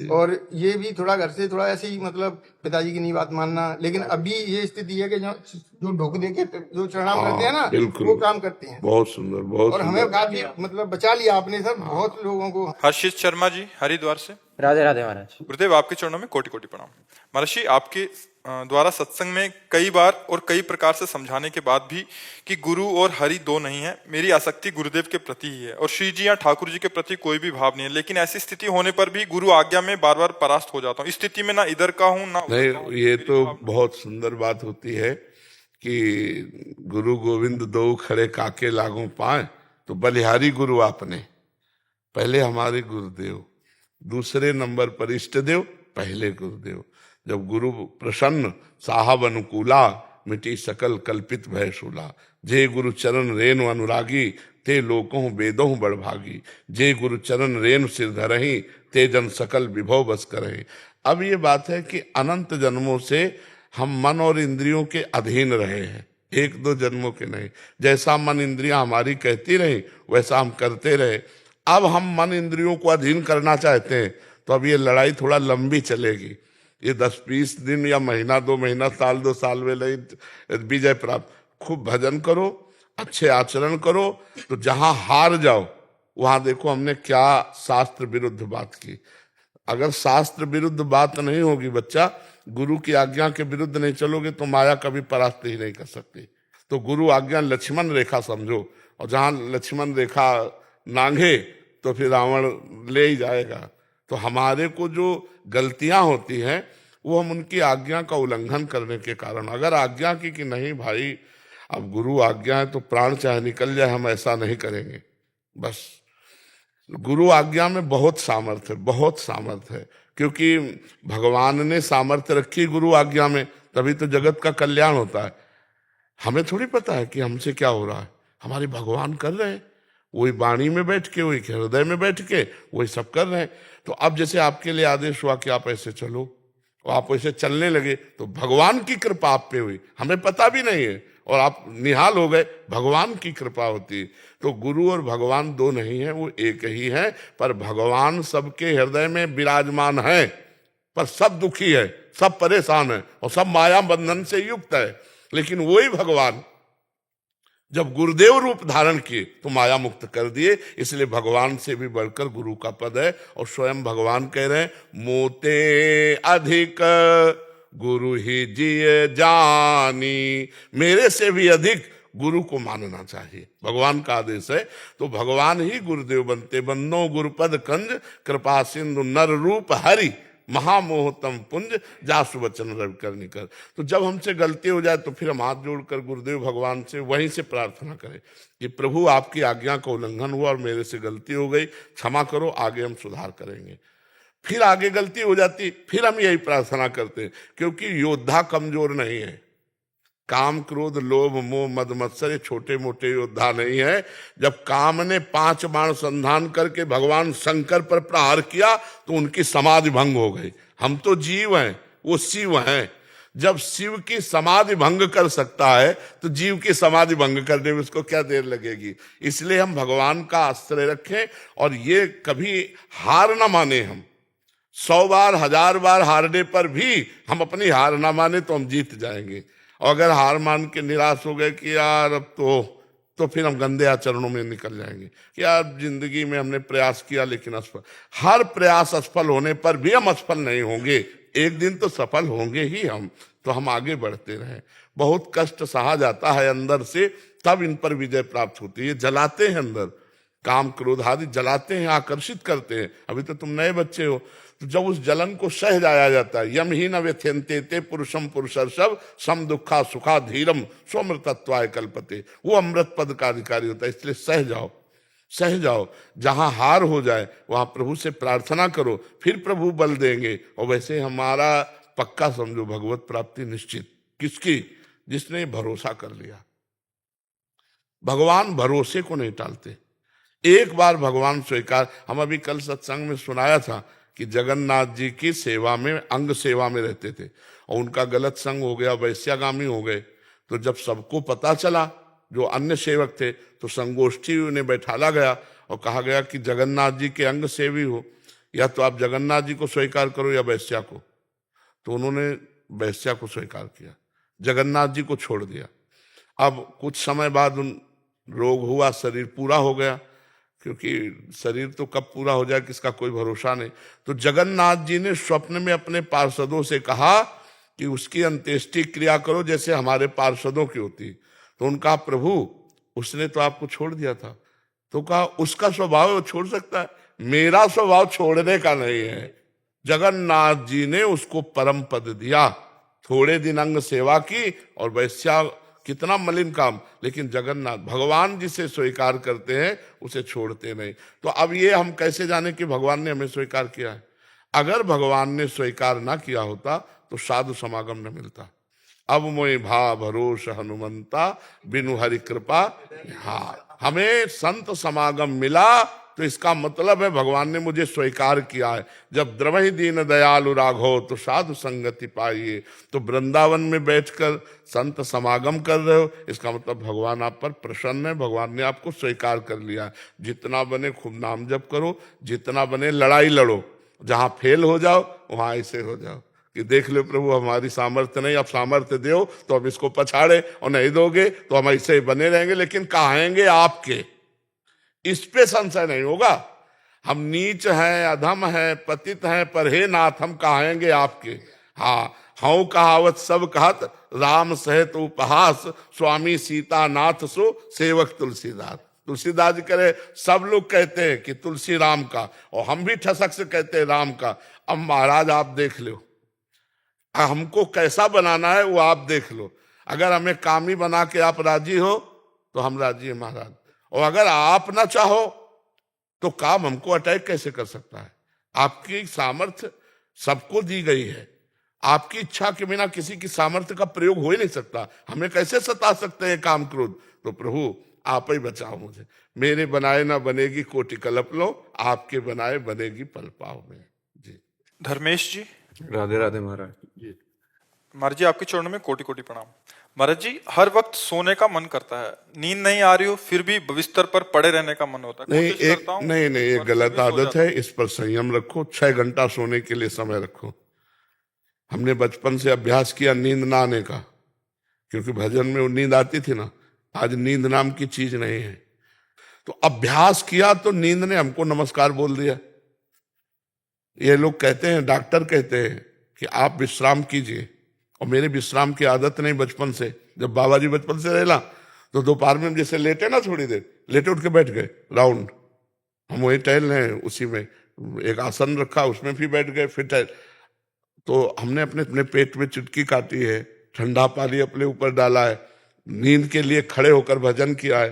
और ये भी थोड़ा घर से थोड़ा ऐसे ही मतलब पिताजी की नहीं बात मानना, लेकिन अभी ये स्थिति है कि जो ढोक दे के जो प्रणाम करते हैं ना, वो काम करते हैं। बहुत सुंदर, बहुत और हमें काफी मतलब बचा लिया आपने सर, बहुत लोगों को। हर्षित शर्मा जी हरिद्वार से। राधे राधे महाराज। गुरुदेव, आपके चरणों में कोटि कोटि प्रणाम। महर्षि, आपके द्वारा सत्संग में कई बार और कई प्रकार से समझाने के बाद भी कि गुरु और हरि दो नहीं है, मेरी आसक्ति गुरुदेव के प्रति ही है और श्री जी या ठाकुर जी के प्रति कोई भी भाव नहीं है, लेकिन ऐसी स्थिति होने पर भी गुरु आज्ञा में बार बार परास्त हो जाता हूँ। इस स्थिति में ना इधर का हूँ ना नहीं। ये तो बहुत सुंदर बात होती है कि गुरु गोविंद दो खड़े काके लागू पाए, तो बलिहारी गुरु आपने, पहले हमारे गुरुदेव, दूसरे नंबर पर इष्ट देव, पहले गुरुदेव। जब गुरु प्रसन्न साहब अनुकूला, मिटी सकल कल्पित भय शूला। जे गुरु चरण रेणु अनुरागी, ते लोकों वेदों बड़भागी। जे गुरु चरण रेणु सिर धरही, ते जन सकल विभव बस करही। अब ये बात है कि अनंत जन्मों से हम मन और इंद्रियों के अधीन रहे हैं, 1-2 जन्मों के नहीं। जैसा मन इंद्रियां हमारी कहती रही, वैसा हम करते रहे। अब हम मन इंद्रियों को अधीन करना चाहते हैं, तो अब ये लड़ाई थोड़ा लंबी चलेगी। ये 10-20 दिन या महीना, 2 महीना, साल 2 साल में नहीं विजय प्राप्त। खूब भजन करो, अच्छे आचरण करो, तो जहां हार जाओ वहां देखो हमने क्या शास्त्र विरुद्ध बात की। अगर शास्त्र विरुद्ध बात नहीं होगी बच्चा, गुरु की आज्ञा के विरुद्ध नहीं चलोगे, तो माया कभी परास्त ही नहीं कर सकती। तो गुरु आज्ञा लक्ष्मण रेखा समझो, और जहां लक्ष्मण रेखा नांगे तो फिर रावण ले ही जाएगा। तो हमारे को जो गलतियां होती हैं, वो हम उनकी आज्ञा का उल्लंघन करने के कारण। अगर आज्ञा की कि नहीं भाई अब गुरु आज्ञा है तो प्राण चाहे निकल जाए, हम ऐसा नहीं करेंगे। बस गुरु आज्ञा में बहुत सामर्थ्य है, बहुत सामर्थ्य है, क्योंकि भगवान ने सामर्थ्य रखी गुरु आज्ञा में, तभी तो जगत का कल्याण होता है। हमें थोड़ी पता है कि हमसे क्या हो रहा है, हमारे भगवान कर रहे हैं, वही वाणी में बैठ के, वही हृदय में बैठ के वही सब कर रहे हैं। तो अब जैसे आपके लिए आदेश हुआ कि आप ऐसे चलो, और आप ऐसे चलने लगे, तो भगवान की कृपा आप पे हुई, हमें पता भी नहीं है, और आप निहाल हो गए, भगवान की कृपा होती है। तो गुरु और भगवान दो नहीं है, वो एक ही है। पर भगवान सबके हृदय में विराजमान है, पर सब दुखी है, सब परेशान है, और सब माया बंधन से युक्त है। लेकिन वही भगवान जब गुरुदेव रूप धारण किए तो माया मुक्त कर दिए। इसलिए भगवान से भी बढ़कर गुरु का पद है। और स्वयं भगवान कह रहे हैं, मोते अधिक गुरु ही जिय जानी, मेरे से भी अधिक गुरु को मानना चाहिए, भगवान का आदेश है। तो भगवान ही गुरुदेव बनते। बन्नो गुरुपद कंज कृपा सिंधु नर रूप हरि, महामोहतम पुंज जासु वचन रवि कर निकर। तो जब हमसे गलती हो जाए तो फिर हम हाथ जोड़कर गुरुदेव भगवान से वहीं से प्रार्थना करें कि प्रभु आपकी आज्ञा का उल्लंघन हुआ और मेरे से गलती हो गई, क्षमा करो, आगे हम सुधार करेंगे। फिर आगे गलती हो जाती, फिर हम यही प्रार्थना करते हैं, क्योंकि योद्धा कमजोर नहीं है। काम क्रोध लोभ मोह मद मत्सर ये छोटे मोटे योद्धा नहीं है। जब काम ने 5 बाण संधान करके भगवान शंकर पर प्रहार किया तो उनकी समाधि भंग हो गई। हम तो जीव हैं, वो शिव हैं। जब शिव की समाधि भंग कर सकता है तो जीव की समाधि भंग करने में उसको क्या देर लगेगी। इसलिए हम भगवान का आश्रय रखें और ये कभी हार ना माने। हम 100 बार 1000 बार हारने पर भी हम अपनी हार ना माने तो हम जीत जाएंगे। और अगर हार मान के निराश हो गए कि यार अब तो फिर हम गंदे आचरणों में निकल जाएंगे कि यार जिंदगी में हमने प्रयास किया लेकिन असफल। हर प्रयास असफल होने पर भी हम असफल नहीं होंगे, एक दिन तो सफल होंगे ही हम। तो हम आगे बढ़ते रहें। बहुत कष्ट सहा जाता है अंदर से, तब इन पर विजय प्राप्त होती है। जलाते हैं अंदर, काम क्रोध आदि जलाते हैं, आकर्षित करते हैं। अभी तो तुम नए बच्चे हो, तो जब उस जलन को सह जाया जाता है, यम ही न व्यथ्यन्ते ते पुरुषम पुरुषर्षभ सम दुखा सुखा धीरम स्वमृतत्वाय कल्पते, वो अमृत पद का अधिकारी होता है। इसलिए सह जाओ, सह जाओ। जहां हार हो जाए वहां प्रभु से प्रार्थना करो, फिर प्रभु बल देंगे। और वैसे हमारा पक्का समझो भगवत प्राप्ति निश्चित। किसकी? जिसने भरोसा कर लिया। भगवान भरोसे को नहीं टालते। एक बार भगवान स्वीकार, हम अभी कल सत्संग में सुनाया था कि जगन्नाथ जी की सेवा में, अंग सेवा में रहते थे और उनका गलत संग हो गया, वैश्यागामी हो गए। तो जब सबको पता चला, जो अन्य सेवक थे, तो संगोष्ठी उन्हें बैठाला गया और कहा गया कि जगन्नाथ जी के अंग सेवी हो, या तो आप जगन्नाथ जी को स्वीकार करो या वैश्या को। तो उन्होंने वैश्या को स्वीकार किया, जगन्नाथ जी को छोड़ दिया। अब कुछ समय बाद उन रोग हुआ, शरीर पूरा हो गया, क्योंकि शरीर तो कब पूरा हो जाए किसका कोई भरोसा नहीं। तो जगन्नाथ जी ने स्वप्न में अपने पार्षदों से कहा कि उसकी अंत्येष्टि क्रिया करो जैसे हमारे पार्षदों की होती। तो उनका प्रभु उसने तो आपको छोड़ दिया था। तो कहा उसका स्वभाव वो छोड़ सकता है, मेरा स्वभाव छोड़ने का नहीं है। जगन्नाथ जी ने उसको परम पद दिया। थोड़े दिन अंग सेवा की और वैश्या, कितना मलिन काम, लेकिन जगन्नाथ भगवान जिसे स्वीकार करते हैं उसे छोड़ते नहीं। तो अब ये हम कैसे जाने कि भगवान ने हमें स्वीकार किया है? अगर भगवान ने स्वीकार ना किया होता तो साधु समागम न मिलता। अब मोहि भा भरोस हनुमंता बिनु हरि कृपा। हाँ, हमें संत समागम मिला तो इसका मतलब है भगवान ने मुझे स्वीकार किया है। जब द्रवहि दीन दयालु राघव तो साधु संगति पाइए। तो वृंदावन में बैठकर संत समागम कर रहे हो, इसका मतलब भगवान आप पर प्रसन्न है, भगवान ने आपको स्वीकार कर लिया। जितना बने खूब नाम जप करो, जितना बने लड़ाई लड़ो, जहां फेल हो जाओ वहां ऐसे हो जाओ कि देख लो प्रभु हमारी सामर्थ्य नहीं, अब सामर्थ्य दो तो हम इसको पछाड़े, और नहीं दोगे तो हम ऐसे ही बने रहेंगे, लेकिन कहाएंगे आपके। इस पे संशय नहीं होगा। हम नीच हैं, अधम हैं, पतित हैं, पर हे नाथ हम कहाएंगे आपके। हाँ, हूं कहावत सब कहत राम सहित उपहास, स्वामी सीता नाथ सो सेवक तुलसीदास। तुलसीदास जी करे सब लोग कहते हैं कि तुलसी राम का, और हम भी ठसक से कहते हैं राम का। अब महाराज आप देख लो, हमको कैसा बनाना है वो आप देख लो। अगर हमें कामी बना के आप राजी हो तो हम राजी हैं महाराज, और अगर आप ना चाहो तो काम हमको अटैक कैसे कर सकता है? आपकी सामर्थ्य सबको दी गई है, आपकी इच्छा के बिना किसी की सामर्थ्य का प्रयोग हो ही नहीं सकता। हमें कैसे सता सकते हैं काम क्रोध? तो प्रभु आप ही बचाओ मुझे। मेरे बनाए ना बनेगी कोटि कल्प लो, आपके बनाए बनेगी पल पाव में। जी धर्मेश जी, राधे राधे महाराज जी। महाराज जी आपके चरणों में कोटि कोटि प्रणाम। महाराज जी, हर वक्त सोने का मन करता है, नींद नहीं आ रही हो फिर भी बिस्तर पर पड़े रहने का मन होता है। नहीं, ये गलत आदत है। इस पर संयम रखो। 6 घंटा सोने के लिए समय रखो। हमने बचपन से अभ्यास किया नींद ना आने का, क्योंकि भजन में वो नींद आती थी ना, आज नींद नाम की चीज नहीं है। तो अभ्यास किया तो नींद ने हमको नमस्कार बोल दिया। ये लोग कहते हैं, डॉक्टर कहते हैं कि आप विश्राम कीजिए, और मेरे विश्राम की आदत नहीं बचपन से। जब बाबा जी बचपन से रहला तो दोपहर में जैसे लेटे ना, थोड़ी देर लेटे उठ के बैठ गए राउंड, हम वही टहल रहे हैं, उसी में एक आसन रखा उसमें फिर बैठ गए, फिर टहल। तो हमने अपने अपने पेट में चुटकी काटी है, ठंडा पानी अपने ऊपर डाला है, नींद के लिए खड़े होकर भजन किया है।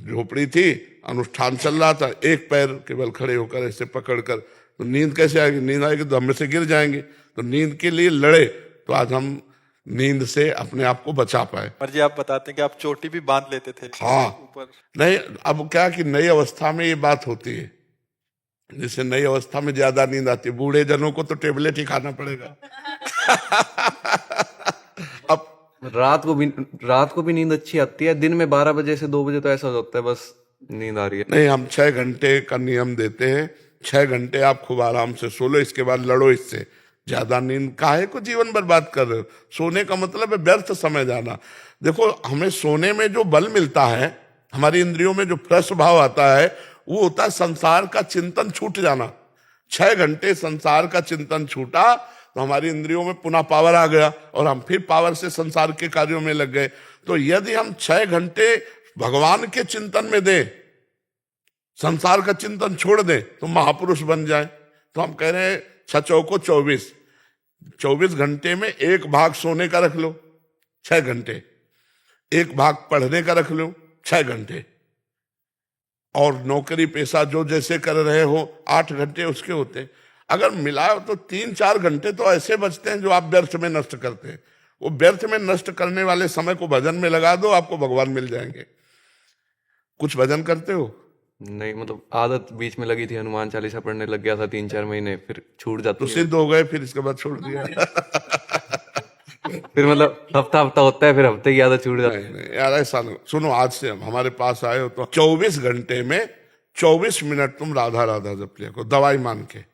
झोपड़ी थी, अनुष्ठान चल रहा था, एक पैर केवल खड़े होकर ऐसे पकड़कर, तो नींद कैसे आएगी? नींद आएगी तो हम में से गिर जाएंगे। तो नींद के लिए लड़े, तो आज हम नींद से अपने आप को बचा पाए। पर जी आप बताते हैं कि आप चोटी भी बांध लेते थे हाँ, ऊपर। नहीं, अब क्या कि नई अवस्था में ये बात होती है, जैसे नई अवस्था में ज्यादा नींद आती है, बूढ़े जनों को तो टेबलेट ही खाना पड़ेगा। अब रात को भी नींद अच्छी आती है, दिन में 12 बजे से 2 बजे तो ऐसा होता है बस नींद आ रही है। नहीं, हम 6 घंटे का नियम देते हैं, 6 घंटे आप खूब आराम से सो लो, इसके बाद लड़ो इससे। ज्यादा नींद काहे को जीवन बर्बाद कर रहे हो? सोने का मतलब है व्यर्थ समय जाना। देखो, हमें सोने में जो बल मिलता है, हमारी इंद्रियों में जो फ्रेश भाव आता है, वो होता है संसार का चिंतन छूट जाना। 6 घंटे संसार का चिंतन छूटा तो हमारी इंद्रियों में पुनः पावर आ गया, और हम फिर पावर से संसार के कार्यों में लग गए। तो यदि हम 6 घंटे भगवान के चिंतन में दें, संसार का चिंतन छोड़ दें, तो महापुरुष बन जाए। तो हम कह रहे हैं 6 चौको 24 घंटे में एक भाग सोने का रख लो 6 घंटे, एक भाग पढ़ने का रख लो 6 घंटे, और नौकरी पेशा जो जैसे कर रहे हो 8 घंटे उसके होते हैं। अगर मिलाओ तो 3-4 घंटे तो ऐसे बचते हैं जो आप व्यर्थ में नष्ट करते हैं। वो व्यर्थ में नष्ट करने वाले समय को भजन में लगा दो, आपको भगवान मिल जाएंगे। कुछ भजन करते हो? नहीं, मतलब आदत बीच में लगी थी, हनुमान चालीसा पढ़ने लग गया था 3-4 महीने, फिर छूट जाती तो है। सिद्ध हो गए, फिर इसके बाद छोड़ दिया। फिर मतलब हफ्ता होता है, फिर हफ्ते की आदत छूट जाती है। नहीं यार, ऐसा नहीं। सुनो, आज से हमारे पास आए हो तो 24 घंटे में 24 मिनट तुम राधा राधा जप लिया करो, दवाई मान के।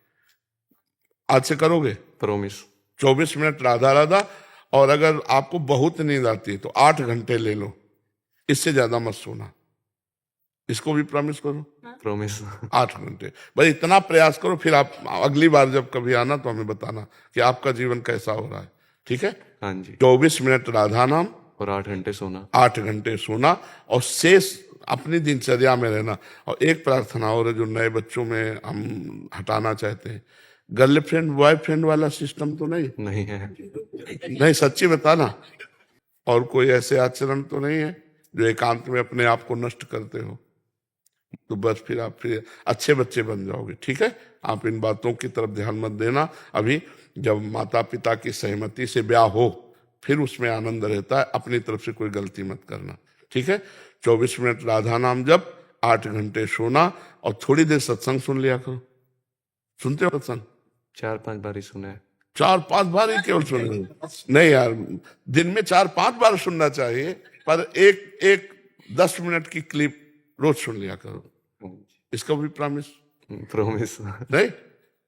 आज से करोगे? प्रॉमिस। 24 मिनट राधा राधा। और अगर आपको बहुत नींद आती है तो 8 घंटे ले लो, इससे ज्यादा मत सोना। इसको भी प्रॉमिस करो। प्रॉमिस। 8 घंटे, भाई इतना प्रयास करो। फिर आप अगली बार जब कभी आना तो हमें बताना कि आपका जीवन कैसा हो रहा है, ठीक है? हाँ जी। 24 मिनट राधा नाम और 8 घंटे सोना। 8 घंटे सोना, और शेष अपनी दिनचर्या में रहना। और एक प्रार्थना और है जो नए बच्चों में हम हटाना चाहते हैं, गर्लफ्रेंड बॉयफ्रेंड वाला सिस्टम तो नहीं है। नहीं, सच्ची बताना। और कोई ऐसे आचरण तो नहीं है जो एकांत में अपने आप को नष्ट करते हो? तो बस फिर आप फिर अच्छे बच्चे बन जाओगे, ठीक है? आप इन बातों की तरफ ध्यान मत देना। अभी जब माता पिता की सहमति से ब्याह हो फिर उसमें आनंद रहता है, अपनी तरफ से कोई गलती मत करना, ठीक है? 24 मिनट राधा नाम जप, 8 घंटे सोना, और थोड़ी देर सत्संग सुन लिया करो। सुनते हो सत्संग? 4-5 बार ही सुना है। 4-5 बार ही केवल सुने? नहीं यार, दिन में 4-5 बार सुनना चाहिए, पर एक 10 मिनट की क्लिप रोज सुन लिया करो। इसका भी प्रॉमिस? प्रॉमिस। नहीं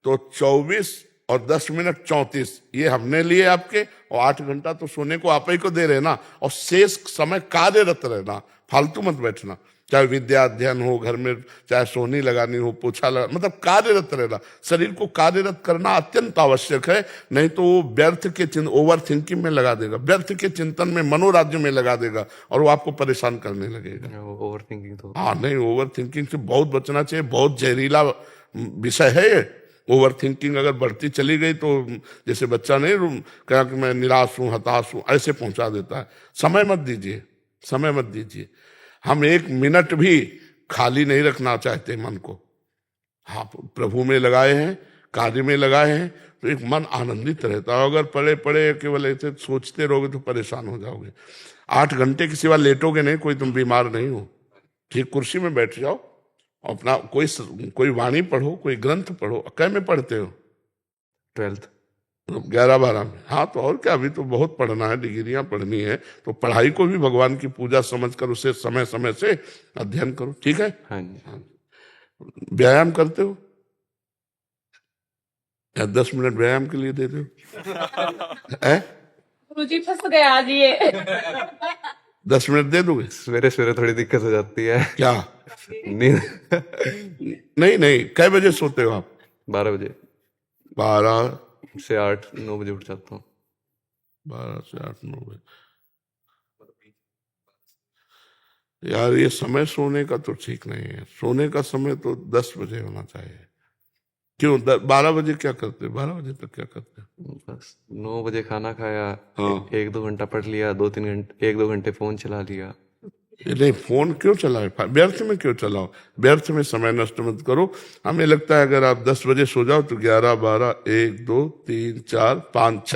तो 24 और 10 मिनट 34 ये हमने लिए आपके, और 8 घंटा तो सोने को आप ही को दे रहे ना। और शेष समय कार्यरत रहना, फालतू मत बैठना। चाहे विद्या अध्ययन हो घर में, चाहे सोनी लगानी हो, पोछा लगा, मतलब कार्यरत रहना। शरीर को कार्यरत करना अत्यंत आवश्यक है, नहीं तो वो व्यर्थ के ओवर थिंकिंग में लगा देगा, व्यर्थ के चिंतन में, मनोराज्य में लगा देगा, और वो आपको परेशान करने लगेगा। ओवर थिंकिंग तो हाँ नहीं, ओवर थिंकिंग से बहुत बचना चाहिए। बहुत जहरीला विषय है ये। ओवर थिंकिंग अगर बढ़ती चली गई तो जैसे बच्चा नहीं कहा कि मैं निराश हूं, हताश हूं, ऐसे पहुंचा देता है। समय मत दीजिए, समय मत दीजिए। हम 1 मिनट भी खाली नहीं रखना चाहते मन को। हाँ, प्रभु में लगाए हैं, कार्य में लगाए हैं, तो एक मन आनंदित रहता है। अगर पड़े पड़े केवल ऐसे सोचते रहोगे तो परेशान हो जाओगे। 8 घंटे के सिवा लेटोगे नहीं, कोई तुम बीमार नहीं हो, ठीक कुर्सी में बैठ जाओ, अपना कोई वाणी पढ़ो, कोई ग्रंथ पढ़ो। कै में पढ़ते हो? 12th 11-12 में। हाँ तो और क्या, अभी तो बहुत पढ़ना है, डिग्रियां पढ़नी है, तो पढ़ाई को भी भगवान की पूजा समझकर उसे समय समय से अध्ययन करो, ठीक है? हाँ जी। व्यायाम करते हो या 10 मिनट व्यायाम के लिए देते हो? गुरुजी फंस गए आज ये। 10 मिनट दे दोगे? सवेरे सवेरे थोड़ी दिक्कत हो जाती है। क्या? नींद नहीं नहीं, कै बजे सोते हो आप? 12 बजे 12 से 8-9 बजे उठ जाता हूँ। 12 से 8-9 बजे। यार ये समय सोने का तो ठीक नहीं है। सोने का समय तो 10 बजे होना चाहिए। क्यों 12 बजे क्या करते? 12 बजे तक क्या करते? बस 9 बजे खाना खाया, हाँ। 1-2 घंटा पढ़ लिया, 2-3 घंटे 1-2 घंटे फोन चला लिया। नहीं, फोन क्यों चलाए? व्यर्थ में क्यों चलाओ? व्यर्थ में समय नष्ट मत करो। हमें लगता है अगर आप 10 बजे सो जाओ तो 11, 12, 1, 2, 3, 4, 5,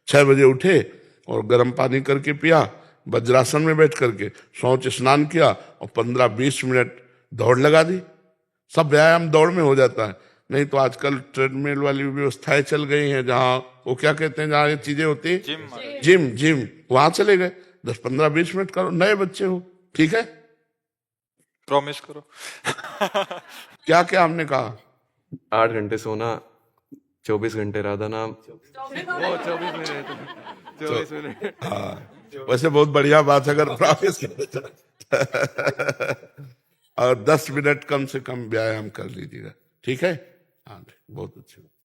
6 बजे उठे और गर्म पानी करके पिया, वज्रासन में बैठ करके शौच स्नान किया और 15-20 मिनट दौड़ लगा दी। सब व्यायाम दौड़ में हो जाता है। नहीं तो आजकल ट्रेडमिल वाली व्यवस्थाएं चल गई हैं, जहाँ वो क्या कहते हैं, जहाँ ये चीजें होती हैं, जिम, वहां चले गए। 10-15-20 मिनट करो। नए बच्चे हो, ठीक है? प्रॉमिस करो। क्या क्या हमने कहा? 8 घंटे सोना, 24 घंटे राधा नाम। 24 मिनट। हाँ, वैसे बहुत बढ़िया बात है अगर प्रॉमिस और 10 मिनट कम से कम व्यायाम कर लीजिएगा, ठीक है? हाँ, बहुत अच्छी।